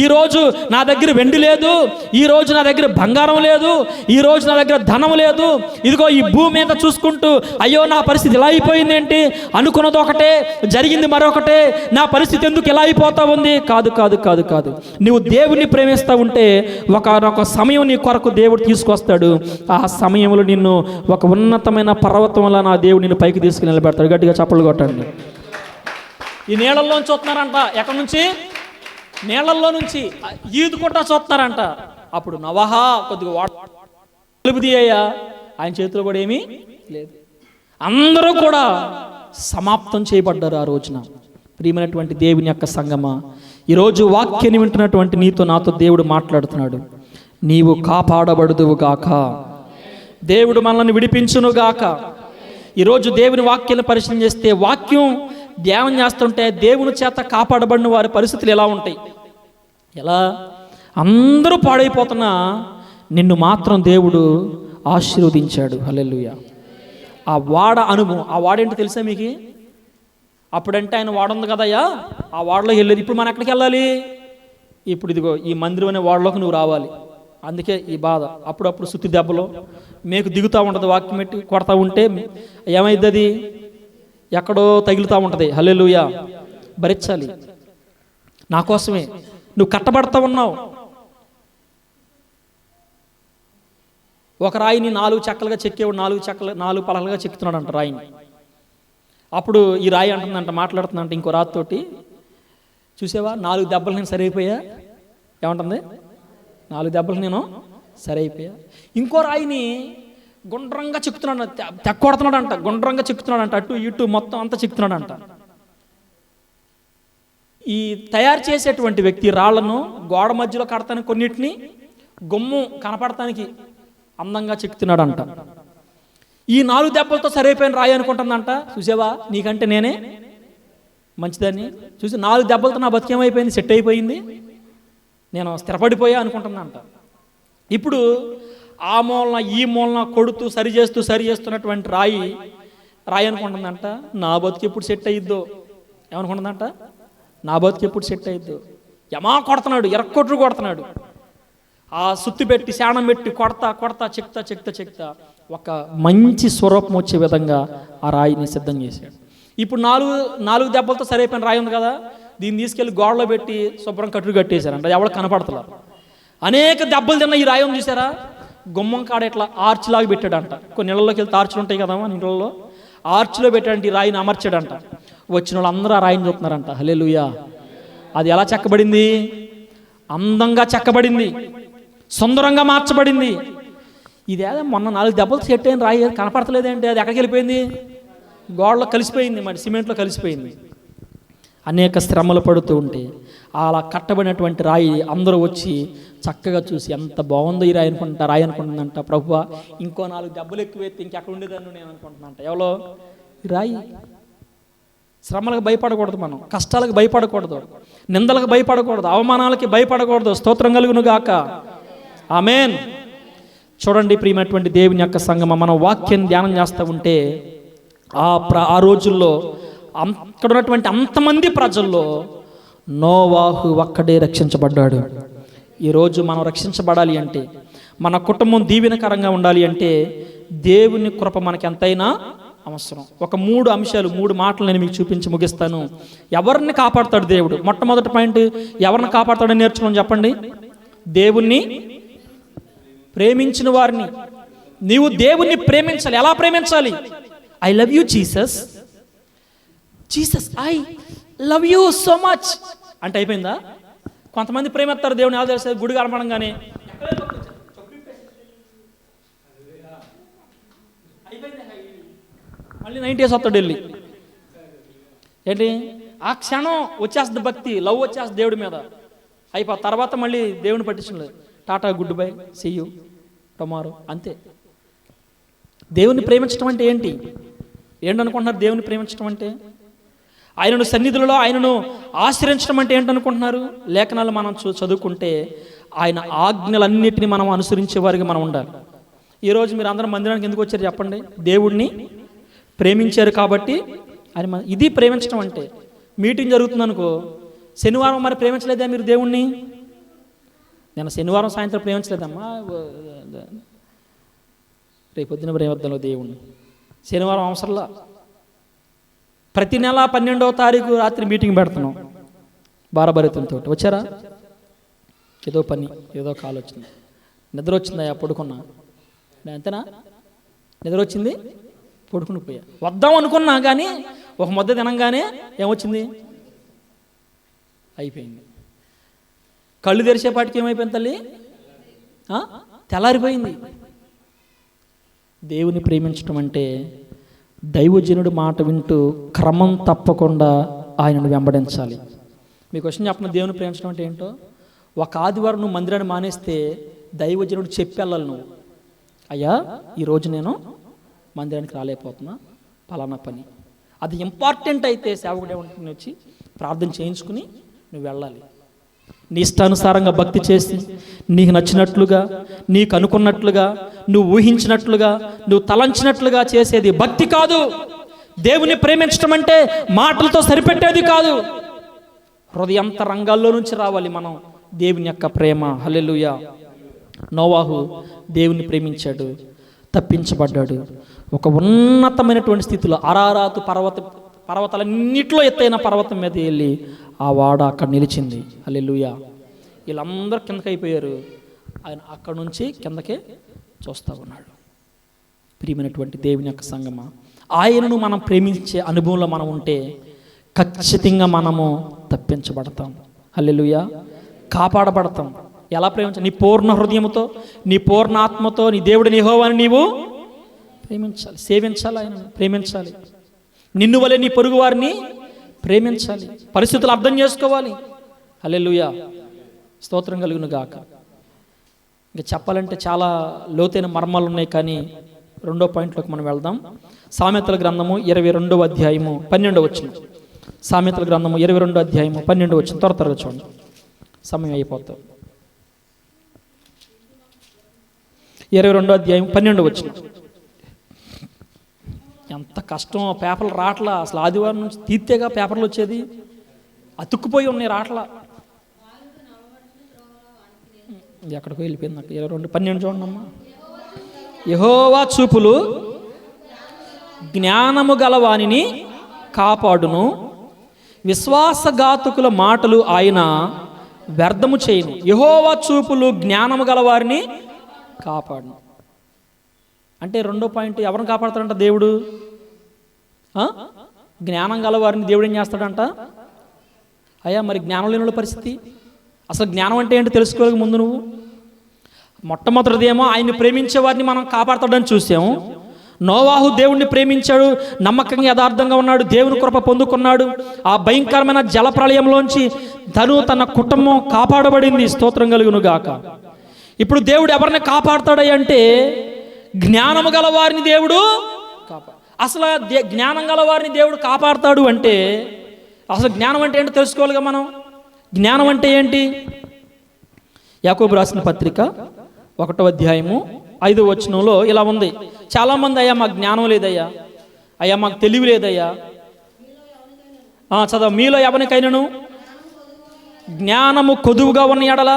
ఈరోజు నా దగ్గర వెండి లేదు, ఈరోజు నా దగ్గర బంగారం లేదు, ఈరోజు నా దగ్గర ధనం లేదు, ఇదిగో ఈ భూమి మీద చూసుకుంటూ అయ్యో నా పరిస్థితి ఇలా అయిపోయింది ఏంటి అనుకున్నది ఒకటే, జరిగింది మరొకటే, నా పరిస్థితి ఎందుకు ఇలా అయిపోతా ఉంది? కాదు కాదు కాదు కాదు. నువ్వు దేవుణ్ణి ప్రేమిస్తూ ఉంటే ఒక సమయం నీ కొరకు దేవుడు తీసుకొస్తాడు. ఆ సమయంలో నిన్ను ఒక ఉన్నతమైన పర్వతంలో నా దేవుడు నిన్ను పైకి తీసుకుని నిలబెడతాడు. గట్టిగా చప్పట్లు కొట్టండి. ఈ నీళ్ళల్లో చూస్తున్నారంట. ఎక్కడి నుంచి? నీళ్ళల్లో నుంచి ఈదుకుంటా చూస్తున్నారంట. అప్పుడు నవహా కొద్దిగా వాడుదయ్యా, ఆయన చేతిలో కూడా ఏమీ లేదు. అందరూ కూడా సమాప్తం చేయబడ్డారు ఆ రోజున. ప్రియమైనటువంటి దేవుని యొక్క సంగమా, ఈరోజు వాక్యాన్ని వింటున్నటువంటి నీతో నాతో దేవుడు మాట్లాడుతున్నాడు. నీవు కాపాడబడుదువుగాక, దేవుడు మనల్ని విడిపించునుగాక. ఈరోజు దేవుని వాక్యాన్ని పరిశీలన చేస్తే, వాక్యం ధ్యానం చేస్తుంటే దేవుని చేత కాపాడబడిన వారి పరిస్థితులు ఎలా ఉంటాయి? ఎలా? అందరూ పాడైపోతున్నా నిన్ను మాత్రం దేవుడు ఆశీర్వదించాడు. హల్లెలూయా. ఆ వాడ అనుభవం, ఆ వాడేంటో తెలుసా మీకు? అప్పుడంటే ఆయన వాడ ఉంది కదయ్యా, ఆ వాడలోకి వెళ్ళేది. ఇప్పుడు మనం ఎక్కడికి వెళ్ళాలి? ఇప్పుడు ఇదిగో ఈ మందిరం అనే వాడలోకి నువ్వు రావాలి. అందుకే ఈ బాధ. అప్పుడప్పుడు సుత్తి దెబ్బలో మేకు దిగుతూ ఉంటుంది, వాక్యం పెట్టి కొడతా ఉంటే ఏమైంది? అది ఎక్కడో తగులుతూ ఉంటుంది. హల్లెలూయా. భరించాలి. నా కోసమే నువ్వు కట్టబడతా ఉన్నావు. ఒక రాయిని 4 చెక్కలుగా చెక్కేవాడు 4 పలకలుగా చెక్కుతున్నాడు అంట రాయిని. అప్పుడు ఈ రాయి అంటుందంట, మాట్లాడుతుందంట ఇంకో రాతితోటి, చూసావా 4 దెబ్బలు నేను సరైపోయా. ఏమంటుంది? 4 దెబ్బలు నేను సరైపోయా. ఇంకో రాయిని గుండ్రంగా చెక్కుతున్నాడు, తెక్కొడుతున్నాడు అంట, గుండ్రంగా చెక్కుతున్నాడు అంట, అటు ఇటు మొత్తం అంతా చెక్కుతున్నాడు అంట. ఈ తయారు చేసేటువంటి వ్యక్తి రాళ్లను గోడ మధ్యలో కడతానికి, కొన్నిటిని గుమ్ము కనపడటానికి అందంగా చెక్కుతున్నాడు అంట. ఈ 4 దెబ్బలతో సరైపోయిన రాయి అనుకుంటుందంట, చూసావా నీకంటే నేనే మంచిదాన్ని, చూసి 4 దెబ్బలతో నా బతికేమైపోయింది, సెట్ అయిపోయింది, నేను స్థిరపడిపోయా అనుకుంటుందంట. ఇప్పుడు ఆ మూలన ఈ మూలన కొడుతూ సరి చేస్తున్నటువంటి రాయి అనుకుంటుందంట, నా బతుకు ఎప్పుడు సెట్ అయ్యిద్దో. ఏమనుకుంటుందంట? నా బతుకు ఎప్పుడు సెట్ అయ్యిద్దో. యమా కొడుతున్నాడు, ఎరక్కొట్లు కొడుతున్నాడు. ఆ సుత్తి పెట్టి శానం పెట్టి కొడతా చెక్తా ఒక మంచి స్వరూపం వచ్చే విధంగా ఆ రాయిని సిద్ధం చేశాడు. ఇప్పుడు 4 దెబ్బలతో సరైపోయిన రాయి ఉంది కదా, దీన్ని తీసుకెళ్లి గోడలో పెట్టి శుభ్రం కట్టేశారంట. ఎవరు కనపడతలేదు. అనేక దెబ్బలు తిన్న ఈ రాయి చూసారా, గుమ్మం కాడ ఇట్లా ఆర్చ్ లాగా పెట్టాడంట. కొన్ని ఇళ్లలోకి వెళ్తే ఆర్చులు ఉంటాయి కదా మన ఇళ్లలో, ఆర్చ్లో పెట్టాడంటే ఈ రాయిని అమర్చాడంట. వచ్చిన వాళ్ళు అందరూ ఆ రాయిని చూస్తున్నారంట. హల్లెలూయా. అది ఎలా చెక్కబడింది? అందంగా చెక్కబడింది, సుందరంగా మార్చబడింది. ఇదేదో మొన్న 4 దెబ్బలు సెట్ అయిన రాయి కనపడతలేదేంటి? అది ఎక్కడికి వెళ్ళిపోయింది? గోడలో కలిసిపోయింది, మరి సిమెంట్లో కలిసిపోయింది. అనేక శ్రమలు పడుతూ ఉంటే అలా కట్టబడినటువంటి రాయి అందరూ వచ్చి చక్కగా చూసి ఎంత బాగుందో ఈ రాయి అనుకుంటుందంట. ప్రభువా ఇంకో 4 దెబ్బలు ఎక్కువ ఎత్తి ఇంకెక్కడ ఉండేదాన్ని నేను అనుకుంటున్నానంట. ఎవరో ఈ రాయి. శ్రమలకు భయపడకూడదు, మనం కష్టాలకు భయపడకూడదు, నిందలకు భయపడకూడదు, అవమానాలకి భయపడకూడదు. స్తోత్రం కలుగును గాక. ఆమేన్. చూడండి ప్రియమైనటువంటి దేవుని యొక్క సంగమం, మనం వాక్యం ధ్యానం చేస్తూ ఉంటే ఆ రోజుల్లో అక్కడ ఉన్నటువంటి అంతమంది ప్రజల్లో నోవాహు ఒక్కడే రక్షించబడ్డాడు. ఈరోజు మనం రక్షించబడాలి అంటే, మన కుటుంబం దీవెనకరంగా ఉండాలి అంటే దేవుని కృప మనకి ఎంతైనా అవసరం. ఒక 3 అంశాలు 3 మాటలు నేను మీకు చూపించి ముగిస్తాను. ఎవరిని కాపాడుతాడు దేవుడు? మొట్టమొదటి పాయింట్, ఎవరిని కాపాడుతాడని నేర్చుకోమని చెప్పండి. దేవుణ్ణి ప్రేమించిన వారిని. నీవు దేవుణ్ణి ప్రేమించాలి. ఎలా ప్రేమించాలి? I love you Jesus, Jesus I love you so much అంటే అయిపోయిందా? కొంతమంది ప్రేమిస్తారు దేవుని ఆదర్శ గుడి కనపడంగానే మళ్ళీ 90 డేస్ వస్తాడు వెళ్ళి. ఏంటి ఆ క్షణం వచ్చేస్తుంది భక్తి, లవ్ వచ్చేస్తుంది దేవుడి మీద, అయిపో తర్వాత మళ్ళీ దేవుని పట్టించలేదు. Tata goodbye, see you tomorrow, అంతే. దేవుని ప్రేమించడం అంటే ఏంటనుకుంటున్నారు? దేవుని ప్రేమించడం అంటే ఆయనను సన్నిధులలో ఆయనను ఆశ్రయించడం అంటే ఏంటనుకుంటున్నారు? లేఖనాలు మనం చదువుకుంటే ఆయన ఆజ్ఞలన్నిటిని మనం అనుసరించే వారికి మనం ఉండాలి. ఈరోజు మీరు అందరం మందిరానికి ఎందుకు వచ్చారు చెప్పండి? దేవుణ్ణి ప్రేమించారు కాబట్టి. ఆయన ఇది ప్రేమించడం అంటే. మీటింగ్ జరుగుతుంది అనుకో, శనివారం మరి ప్రేమించలేదా మీరు దేవుణ్ణి? నేను శనివారం సాయంత్రం ప్రేమించలేదమ్మా, రేపొద్దున ప్రేమిద్దాంలో దేవుణ్ణి. శనివారం అవసరంలా. ప్రతి నెల 12వ తారీఖు రాత్రి మీటింగ్ పెడుతున్నాం భారభరితంతో. వచ్చారా? ఏదో పని, ఏదో కాల్ వచ్చింది, నిద్ర వచ్చిందా, పడుకున్నా, అంతేనా? నిద్ర వచ్చింది, పడుకుని పోయా. వద్దాం అనుకున్నా కానీ ఒక ముద్ద తినంగానే ఏమొచ్చింది? అయిపోయింది. కళ్ళు తెరిచేపాటికి ఏమైపోయింది తల్లి? తెల్లారిపోయింది. దేవుని ప్రేమించడం అంటే దైవజనుడు మాట వింటూ క్రమం తప్పకుండా ఆయనను వెంబడించాలి. మీకు క్వశ్చన్ చెప్పిన దేవుని ప్రేమించడం అంటే ఏంటో. ఒక ఆదివారం నువ్వు మందిరాన్ని మానేస్తే దైవజనుడు చెప్పి వెళ్ళాలి నువ్వు. అయ్యా ఈరోజు నేను మందిరానికి రాలేకపోతున్నా, పలానా పని. అది ఇంపార్టెంట్ అయితే సేవకుడే ఉంటుంది, వచ్చి ప్రార్థన చేయించుకుని నువ్వు వెళ్ళాలి. నీ ఇష్టానుసారంగా భక్తి చేసి నీకు నచ్చినట్లుగా, నీకు అనుకున్నట్లుగా, నువ్వు ఊహించినట్లుగా, నువ్వు తలంచినట్లుగా చేసేది భక్తి కాదు. దేవుని ప్రేమించడం అంటే మాటలతో సరిపెట్టేది కాదు. హృదయంత రంగాల్లో నుంచి రావాలి మనం దేవుని యొక్క ప్రేమ. హల్లెలూయా. నోవాహు దేవుని ప్రేమించాడు, తప్పించబడ్డాడు. ఒక ఉన్నతమైనటువంటి స్థితిలో అరారాతు పర్వతాలన్నింటిలో ఎత్తైన పర్వతం మీద వెళ్ళి ఆ వాడ అక్కడ నిలిచింది. హల్లెలూయా. వీళ్ళందరూ కిందకి అయిపోయారు, ఆయన అక్కడ నుంచి కిందకే చూస్తూ ఉన్నాడు. ప్రియమైనటువంటి దేవుని యొక్క సంగమా, ఆయనను మనం ప్రేమించే అనుభవంలో మనం ఉంటే ఖచ్చితంగా మనము తప్పించబడతాం. హల్లెలూయా. కాపాడబడతాం. ఎలా ప్రేమించాలి? నీ పూర్ణ హృదయంతో, నీ పూర్ణ ఆత్మతో నీ దేవుడిని యెహోవాని నీవు ప్రేమించాలి, సేవించాలి, ఆయనను ప్రేమించాలి. నిన్ను వలె నీ పొరుగు వారిని ప్రేమించాలి. పరిస్థితులు అర్థం చేసుకోవాలి. హల్లెలూయా. స్తోత్రం కలుగును గాక. ఇంకా చెప్పాలంటే చాలా లోతైన మర్మాలు ఉన్నాయి, కానీ 2వ పాయింట్లోకి మనం వెళ్దాం. సామెతల గ్రంథము 22వ అధ్యాయము 12వ వచనం. సామెతల గ్రంథము 22వ అధ్యాయము 12వ వచనం. త్వరగా చూడండి, సమయం అయిపోతుంది. 22వ అధ్యాయం 12వ వచనం. ఎంత కష్టం, పేపర్లు రాట్లా. అసలు ఆదివారం నుంచి తీర్తేగా పేపర్లు వచ్చేది, అతుక్కుపోయి ఉన్నాయి, రాట్లా. ఎక్కడికో వెళ్ళిపోయింది నాకు. 22:12 చూడండి అమ్మా. యెహోవా చూపులు జ్ఞానము గలవానిని కాపాడును, విశ్వాసఘాతకుల మాటలు ఆయన వ్యర్థము చేయును. యెహోవా చూపులు జ్ఞానము గలవారిని కాపాడును అంటే 2వ పాయింట్, ఎవరిని కాపాడుతాడంట? దేవుడు. జ్ఞానం గలవారిని దేవుడు ఏం చేస్తాడంట? అయ్యా మరి జ్ఞానం లేని పరిస్థితి, అసలు జ్ఞానం అంటే ఏంటో తెలుసుకోలేక ముందు నువ్వు మొట్టమొదటిదేమో ఆయన్ని ప్రేమించే వారిని మనం కాపాడతాడని చూసాము. నోవాహు దేవుణ్ణి ప్రేమించాడు, నమ్మకంగా యథార్థంగా ఉన్నాడు, దేవుని కృప పొందుకున్నాడు. ఆ భయంకరమైన జల ప్రళయంలోంచి తన కుటుంబం కాపాడబడింది. స్తోత్రం కలుగును గాక. ఇప్పుడు దేవుడు ఎవరిని కాపాడతాడు అంటే జ్ఞానము గల వారిని దేవుడు అసలు జ్ఞానం గల వారిని దేవుడు కాపాడతాడు అంటే అసలు జ్ఞానం అంటే ఏంటో తెలుసుకోవాలిగా మనం. జ్ఞానం అంటే ఏంటి? యాకోబు రాసిన పత్రిక 1వ అధ్యాయము 5వ వచనంలో ఇలా ఉంది. చాలామంది అయ్యా మాకు జ్ఞానం లేదయ్యా, అయ్యా మాకు తెలివి లేదయ్యా. చదవ. మీలో ఎవరికైనాను జ్ఞానము కొదువుగా ఉన్న ఎడల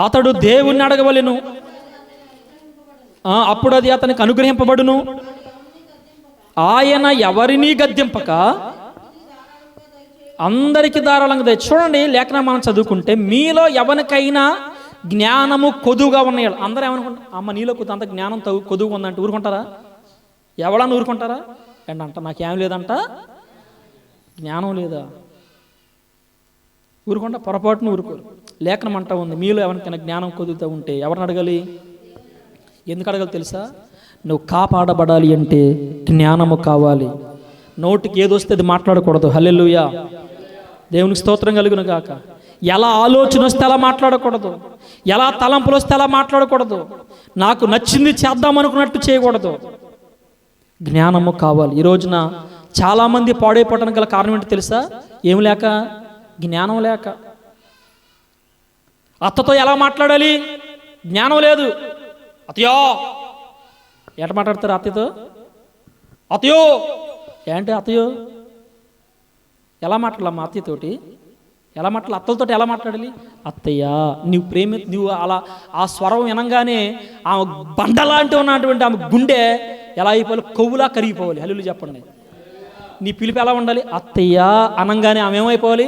అతడు దేవుణ్ణి అడగవలెను, అప్పుడు అది అతనికి అనుగ్రహింపబడును. ఆయన ఎవరినీ గద్దింపక అందరికీ ధారాళంగా దయ. చూడండి, లేఖనం మనం చదువుకుంటే మీలో ఎవరికైనా జ్ఞానము కొదువుగా ఉన్నాడు. అందరూ ఏమనుకుంటారు? అమ్మ నీలో అంత జ్ఞానం కొదువుగా ఉందంటే ఊరుకుంటారా? ఎవడన్నా ఊరుకుంటారా? ఏంటంట నాకేం లేదంట, జ్ఞానం లేదా? ఊరుకుండా పొరపాటును ఊరుకోరు. లేఖనం అంటా ఉంది, మీలో ఎవరికైనా జ్ఞానం కుదురుతూ ఉంటే ఎవరిని అడగాలి? ఎందుకు అడగాలి తెలుసా? నువ్వు కాపాడబడాలి అంటే జ్ఞానము కావాలి. నోటికి ఏదొస్తే అది మాట్లాడకూడదు. హల్లెలూయా, దేవునికి స్తోత్రం కలుగును గాక. ఎలా ఆలోచన వస్తే అలా మాట్లాడకూడదు, ఎలా తలంపులు వస్తే అలా మాట్లాడకూడదు, నాకు నచ్చింది చేద్దామనుకున్నట్టు చేయకూడదు. జ్ఞానము కావాలి. ఈ రోజున చాలామంది పాడైపోవడానికి గల కారణం ఏంటి తెలుసా? ఏం లేక, జ్ఞానం లేక. అత్తతో ఎలా మాట్లాడాలి? జ్ఞానం లేదు. అతయో ఎట మాట్లాడతారు అత్తతో? అతయో ఏంటి అతయో? ఎలా మాట్లాడాలమ్మా అత్తయ్యతోటి? ఎలా మాట్లాడాలి? అత్తలతో ఎలా మాట్లాడాలి? అత్తయ్య నువ్వు అలా ఆ స్వరం వినంగానే ఆమె బండలాంటి ఉన్నటువంటి ఆమె గుండె ఎలా అయిపోవాలి? కొవ్వులా కరిగిపోవాలి. హల్లేలూయా చెప్పండి. నీ పిలుపు ఎలా ఉండాలి? అత్తయ్య అనంగానే ఆమె ఏమైపోవాలి?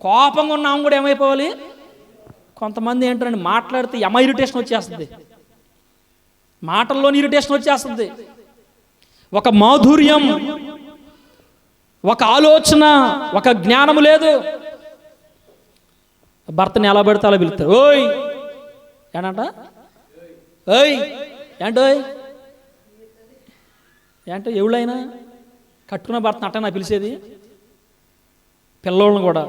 కోపంగా ఉన్న ఆమె కూడా ఏమైపోవాలి? కొంతమంది ఏంటంటే మాట్లాడితే ఇరిటేషన్ వచ్చేస్తుంది, మాటల్లోని ఇరిటేషన్ వచ్చేస్తుంది. ఒక మాధుర్యం, ఒక ఆలోచన, ఒక జ్ఞానము లేదు. భర్తని ఎలా పెడితే అలా పిలుస్తారు. ఓయ్ ఏంటంట? ఓయ్ ఏంటోయ్ ఏంటో ఎవళ్ళైనా కట్టుకున్న భర్తను అట్ట నా పిలిచేది. పిల్లోళ్ళని కూడా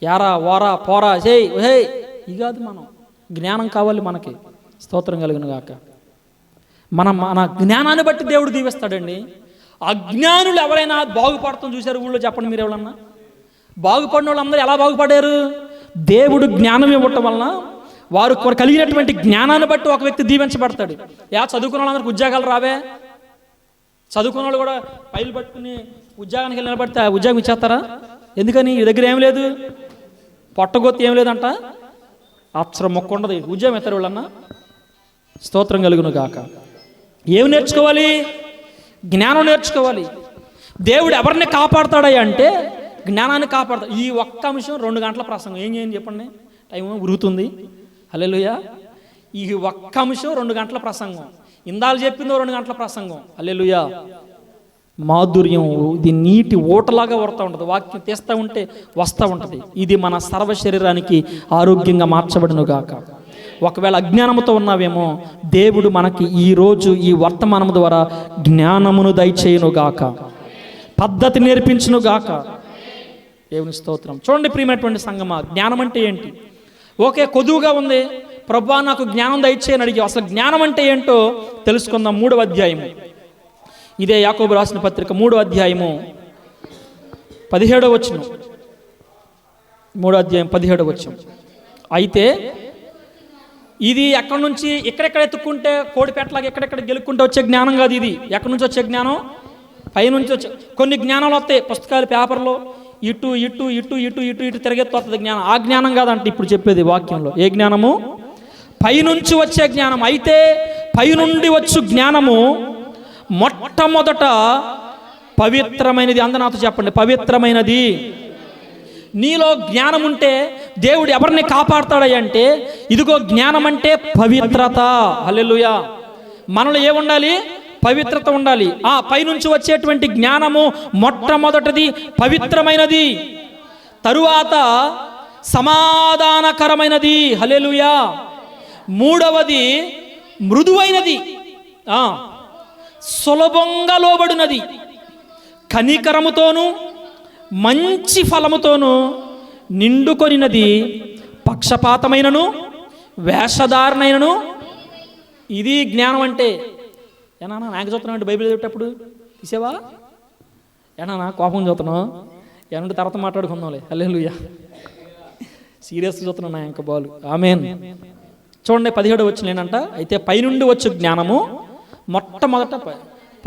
యారా ఓరా పోరా చేయి హే ఇది కాదు. మనం జ్ఞానం కావాలి మనకి. స్తోత్రం కలుగును గాక. మన జ్ఞానాన్ని బట్టి దేవుడు దీవిస్తాడండి. అజ్ఞానులు ఎవరైనా బాగుపడతాం చూశారు ఊళ్ళో? చెప్పండి మీరు ఎవరన్నా. బాగుపడిన వాళ్ళందరూ ఎలా బాగుపడారు? దేవుడు జ్ఞానం ఇవ్వటం వలన వారు కలిగినటువంటి జ్ఞానాన్ని బట్టి ఒక వ్యక్తి దీవించబడతాడు. చదువుకున్న వాళ్ళందరికీ ఉద్యోగాలు రావే? చదువుకున్న వాళ్ళు కూడా ఫైలు పట్టుకుని ఉద్యోగానికి వెళ్ళి నిలబడితే ఉద్యోగం ఇచ్చేస్తారా? ఎందుకని? ఈ దగ్గర ఏం లేదు, పొట్టగొత్తి ఏం లేదంట, అక్షరం మొక్క ఉండదు, ఉద్యోగం ఎత్తారు వాళ్ళన్నా. స్తోత్రం కలుగును గాక. ఏమి నేర్చుకోవాలి? జ్ఞానం నేర్చుకోవాలి. దేవుడు ఎవరిని కాపాడుతాడయ్యా అంటే జ్ఞానాన్ని కాపాడుతాడు. ఈ ఒక్క అంశం 2 గంటల ప్రసంగం. ఏం చేయండి చెప్పండి, టైం ఉరుగుతుంది. హల్లెలూయా. ఈ ఒక్క అంశం 2 గంటల ప్రసంగం. ఇందాలు చెప్పిందో 2 గంటల ప్రసంగం. హల్లెలూయా. మాధుర్యం ఇది నీటి ఓటలాగా వస్తూ ఉంటుంది. వాక్యం తీస్తూ ఉంటే వస్తూ ఉంటుంది. ఇది మన సర్వ శరీరానికి ఆరోగ్యంగా మార్చబడును గాక. ఒకవేళ అజ్ఞానంతో ఉన్నావేమో, దేవుడు మనకి ఈరోజు ఈ వర్తమానం ద్వారా జ్ఞానమును దయచేయును గాక, పద్ధతి నేర్పించును గాక. దేవుని స్తోత్రం. చూడండి ప్రియమైనటువంటి సంగమా, జ్ఞానం అంటే ఏంటి? ఓకే, కొదువుగా ఉంది, ప్రభువా నాకు జ్ఞానం దయచేయని అడిగి, అసలు జ్ఞానం అంటే ఏంటో తెలుసుకుందాం. 3వ అధ్యాయము, ఇదే యాకోబు రాసిన పత్రిక 3వ అధ్యాయము 17వ వచనం. 3వ అధ్యాయం 17వ వచనం. అయితే ఇది ఎక్కడి నుంచి ఎక్కడెక్కడ ఎత్తుక్కుంటే కోడిపెట్టలాగా ఎక్కడెక్కడ గెలుక్కుంటే వచ్చే జ్ఞానం కాదు. ఇది ఎక్కడి నుంచి వచ్చే జ్ఞానం? పైనుంచి వచ్చే కొన్ని జ్ఞానాలు వస్తాయి, పుస్తకాలు పేపర్లో ఇటు ఇటు ఇటు ఇటు ఇటు ఇటు తిరిగెత్తుతుంది జ్ఞానం. ఆ జ్ఞానం కాదంటే ఇప్పుడు చెప్పేది వాక్యంలో. ఏ జ్ఞానము? పైనుంచి వచ్చే జ్ఞానం. అయితే పైనుండి వచ్చు జ్ఞానము మొట్టమొదట పవిత్రమైనది. అందరూ నాతో చెప్పండి, పవిత్రమైనది. నీలో జ్ఞానం ఉంటే దేవుడు ఎవరిని కాపాడతాడంటే, ఇదిగో జ్ఞానం అంటే పవిత్రత. హల్లెలూయా. మనలో ఏముండాలి? పవిత్రత ఉండాలి. ఆ పైనుంచి వచ్చేటువంటి జ్ఞానము మొట్టమొదటిది పవిత్రమైనది, తరువాత సమాధానకరమైనది. హల్లెలూయా. 3వది మృదువైనది, సులభంగా లోబడినది, కనికరముతోనూ మంచి ఫలముతోనూ నిండుకొనినది, పక్షపాతమైనను వేషధారణైనను. ఇది జ్ఞానం అంటే. ఏనా నాకు చూస్తున్నావు బైబిల్ చదివేటప్పుడు తీసేవా? ఏనా కోపం చూస్తున్నావు? ఏమంటే తర్వాత మాట్లాడుకుందాంలే. హల్లెలూయా. సీరియస్గా చూస్తున్నాను నా ఇంకా బాలు. ఆమేన్. చూడండి 17వ వచనం ఏంటంట, అయితే పైనుండి వచ్చు జ్ఞానము మొట్టమొదట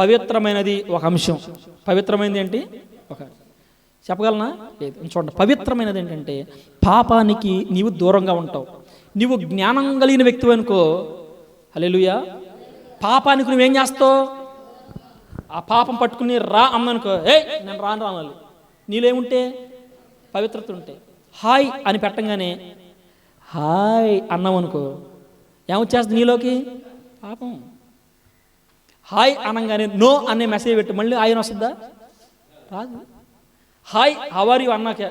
పవిత్రమైనది. ఒక అంశం పవిత్రమైనది ఏంటి? ఒక చెప్పగలనా? లేదు. చూడండి, పవిత్రమైనది ఏంటంటే పాపానికి నీవు దూరంగా ఉంటావు. నీవు జ్ఞానం కలిగిన వ్యక్తివి అనుకో, హల్లెలూయా, పాపానికి నువ్వేం చేస్తావు? ఆ పాపం పట్టుకుని రా అమ్మనుకో, నేను రాను రానాలి. నీలేముంటే? పవిత్రత ఉంటే. హాయ్ అని పెట్టంగానే హాయ్ అన్నామనుకో, ఏమొచ్చేస్తుంది నీలోకి? పాపం. హాయ్ అనగానే నో అనే మెసేజ్ పెట్టి మళ్ళీ ఆయన వస్తుందా? రాదు. హాయ్ హవర్ యు అన్నాక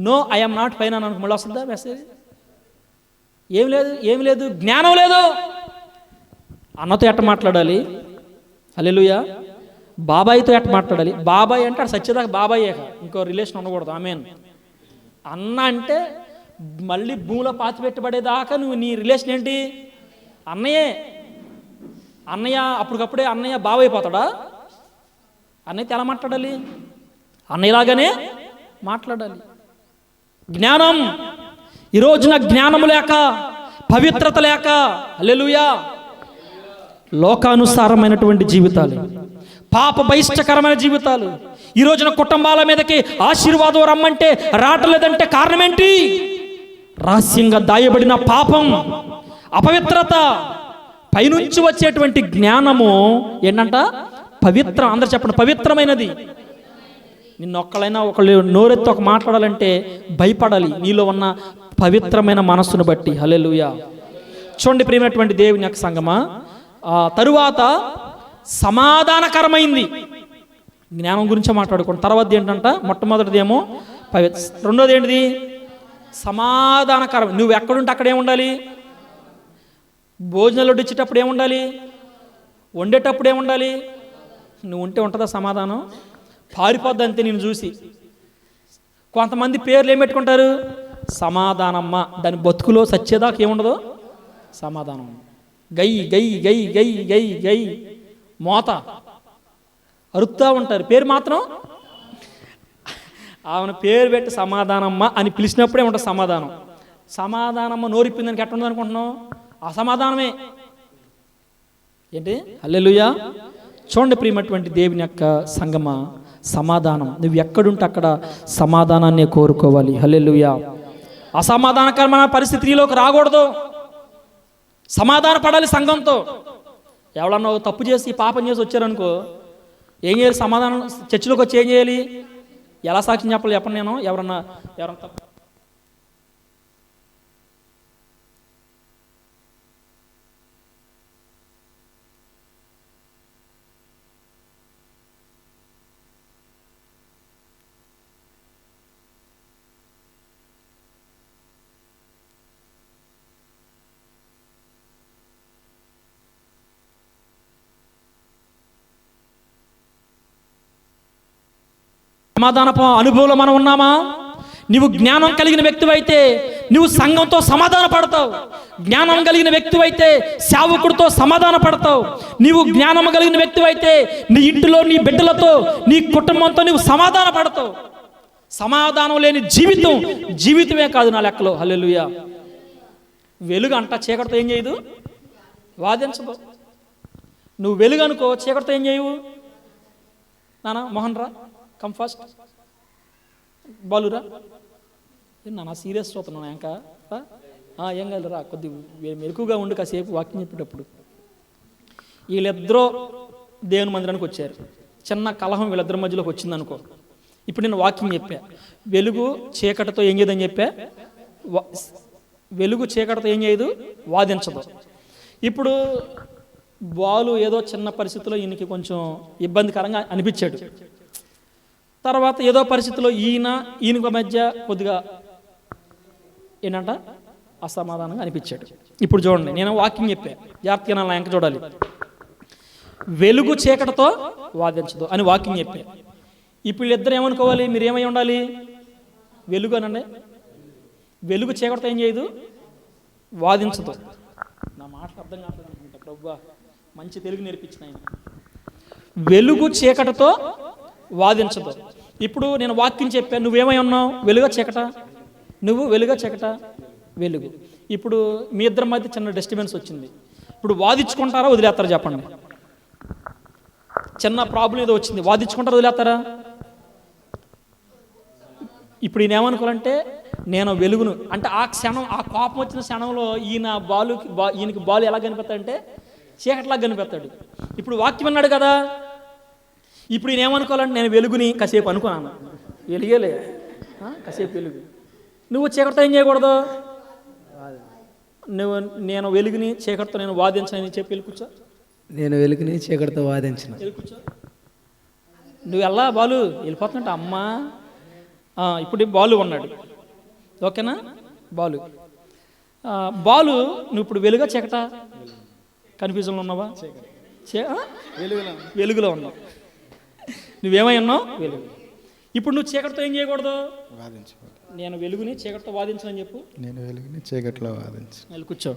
నో ఐఎమ్ నాట్ ఫైన్ అని మళ్ళీ వస్తుందా మెసేజ్? ఏం లేదు, జ్ఞానం లేదు. అన్నతో ఎట్ట మాట్లాడాలి? హల్లెలూయా. బాబాయ్తో ఎట్ట మాట్లాడాలి? బాబాయ్ అంటే సత్యదాకా బాబాయ్, ఇంకో రిలేషన్ ఉండకూడదు. ఆమెన్. అన్న అంటే మళ్ళీ భూమిలో పాతి పెట్టబడేదాకా నువ్వు నీ రిలేషన్ ఏంటి? అన్నయ్యే. అన్నయ్య అప్పటికప్పుడే అన్నయ్య బాబాయ్ అయిపోతాడా? అన్నయ్యతో ఎలా మాట్లాడాలి? అన్నయ్యలాగానే మాట్లాడాలి. జ్ఞానం. ఈ రోజున జ్ఞానము లేక, పవిత్రత లేక, హల్లెలూయా, లోకానుసారమైనటువంటి జీవితాలు, పాప బహిష్టకరమైన జీవితాలు. ఈ రోజున కుటుంబాల మీదకి ఆశీర్వాదం రమ్మంటే రావట్లేదంటే కారణం ఏంటి? రహస్యంగా దాయబడిన పాపం, అపవిత్రత. పైనుంచి వచ్చేటువంటి జ్ఞానము ఏంటంట? పవిత్రం. అందరు చెప్పండి, పవిత్రమైనది. నిన్నొక్కలైనా ఒకళ్ళు నోరెత్తి ఒక మాట్లాడాలంటే భయపడాలి, నీలో ఉన్న పవిత్రమైన మనస్సును బట్టి. హల్లెలూయా. చూడండి ప్రియమైనటువంటి దేవుని యొక్క సంగమా, తరువాత సమాధానకరమైంది. జ్ఞానం గురించే మాట్లాడుకోండి. తర్వాత ఏంటంట? మొట్టమొదటిదేమో రెండోది ఏంటిది? సమాధానకరం. నువ్వు ఎక్కడుంటే అక్కడే ఉండాలి. భోజనాలు వడ్డించేటప్పుడు ఏముండాలి? వండేటప్పుడు ఏముండాలి? నువ్వు ఉంటే ఉంటుందా సమాధానం? పారిపోద్ది అంతే నేను చూసి. కొంతమంది పేర్లు ఏం పెట్టుకుంటారు? సమాధానమ్మ. దాని బతుకులో సచ్చేదాకా ఏముండదు సమాధానం. గై గై గై గై గై గై మోత అరుపుతూ ఉంటారు. పేరు మాత్రం ఆమె పేరు పెట్టి సమాధానమ్మ అని పిలిచినప్పుడే ఉంటుంది సమాధానం. సమాధానమ్మ నోరిప్పిందానికి ఎట్ట ఉండదు అనుకుంటున్నావు? అసమాధానమే. ఏంటి? హల్లెలూయా. చూడండి ప్రియమైనటువంటి దేవుని యొక్క సంగమ, సమాధానం. నువ్వు ఎక్కడుంటే అక్కడ సమాధానాన్ని కోరుకోవాలి. హల్లెలూయా. అసమాధానకరమైన పరిస్థితిలోకి రాకూడదు. సమాధాన పడాలి సంఘంతో. ఎవరన్నా తప్పు చేసి పాపం చేసి వచ్చారనుకో, ఏం చేయాలి? సమాధానం. చర్చిలోకి వచ్చి ఏం చేయాలి? ఎలా సాక్ష్యం చెప్పాలి చెప్పండి? నేను ఎవరన్నా తప్పు సమాధానపు అనుభవంలో మనం ఉన్నామా? నువ్వు జ్ఞానం కలిగిన వ్యక్తివైతే నువ్వు సంఘంతో సమాధాన పడతావు. జ్ఞానం కలిగిన వ్యక్తివైతే సేవకుడితో సమాధాన పడతావు. నీవు జ్ఞానం కలిగిన వ్యక్తివైతే నీ ఇంటిలో నీ బిడ్డలతో నీ కుటుంబంతో నువ్వు సమాధాన పడతావు. సమాధానం లేని జీవితమే కాదు నా లెక్కలో. హల్లెలూయా. వెలుగు అంట చీకటితో ఏం చేయదు? వాదించదు. నువ్వు వెలుగు అనుకో, చీకటితో ఏం చేయవు. నానా మోహన్ రా, కమ్ ఫస్ట్. బాలురా, నాన్న సీరియస్ చూస్తున్నాను ఇంకా. ఏం కాదు రా, కొద్ది మెరుకుగా ఉండి కాసేపు వాక్యం చెప్పేటప్పుడు. వీళ్ళిద్దరూ దేవుని మందిరానికి వచ్చారు. చిన్న కలహం వీళ్ళిద్దరి మధ్యలోకి వచ్చింది అనుకో. ఇప్పుడు నేను వాక్యం చెప్పా, వెలుగు చీకటితో ఏం చేయదని చెప్పా. వెలుగు చీకటితో ఏం చేయదు? వాదించదు. ఇప్పుడు బాలు ఏదో చిన్న పరిస్థితిలో ఈయనకి కొంచెం ఇబ్బందికరంగా అనిపించాడు. తర్వాత ఏదో పరిస్థితిలో ఈయనకు మధ్య కొద్దిగా ఏంటంట అసమాధానంగా అనిపించాడు. ఇప్పుడు చూడండి, నేను వాక్యం చెప్పా, జాగ్రత్తగా నా వెంక చూడాలి. వెలుగు చీకటితో వాదించదు అని వాక్యం చెప్పా. ఇప్పుడు ఇద్దరు ఏమనుకోవాలి? మీరు ఏమై ఉండాలి? వెలుగు అనండి. వెలుగు చీకటితో ఏం చేయదు? వాదించదు. నా మాటలు అర్థం కావట్లేదు ప్రభువా, మంచి తెలుగు నేర్పించిన ఆయన. వెలుగు చీకటితో వాదించదు. ఇప్పుడు నేను వాక్యం చెప్పాను, నువ్వేమై ఉన్నావు? వెలుగా చీకట? నువ్వు వెలుగా చీకట? వెలుగు. ఇప్పుడు మీ ఇద్దరి మధ్య చిన్న డిస్టర్బెన్స్ వచ్చింది. ఇప్పుడు వాదించుకుంటారా వదిలేస్తారా చెప్పండి? చిన్న ప్రాబ్లం ఏదో వచ్చింది, వాదించుకుంటారా వదిలేస్తారా? ఇప్పుడు ఈయన ఏమనుకోవాలంటే నేను వెలుగును అంటే ఆ క్షణం, ఆ కోపం వచ్చిన క్షణంలో ఈయనకి బాలు ఎలా కనిపెత్తాడంటే చీకట్లాగా కనిపెత్తాడు. ఇప్పుడు వాక్యం అన్నాడు కదా, ఇప్పుడు ఈయన ఏమనుకోవాలంటే నేను వెలుగుని కాసేపు అనుకున్నాను. వెలుగేలే కాసేపు వెలుగు. నువ్వు చీకటితో ఏం చేయకూడదు? నేను వెలుగుని చీకటితో నేను వాదించని చెప్పి వెళ్ళికూర్చో. నేను వెలుగుని చీకటితో వాదించిన. వెళ్ళికూర్చో. నువ్వు ఎలా బాలు వెళ్ళిపోతున్నట్టు అమ్మా ఇప్పుడు బాలు ఉన్నాడు, ఓకేనా? బాలు బాలు నువ్వు ఇప్పుడు వెలుగా చీకట? కన్ఫ్యూజన్లో ఉన్నావా? వెలుగులో ఉన్నావు. నువ్వేమై ఉన్నావు? వెలుగు. ఇప్పుడు నువ్వు చీకటితో ఏం చేయకూడదు? నేను వెలుగుని చీకటితో వాదించనని చెప్పు. నేను వెలుగుని చీకటిలో వాదించు. కూర్చో.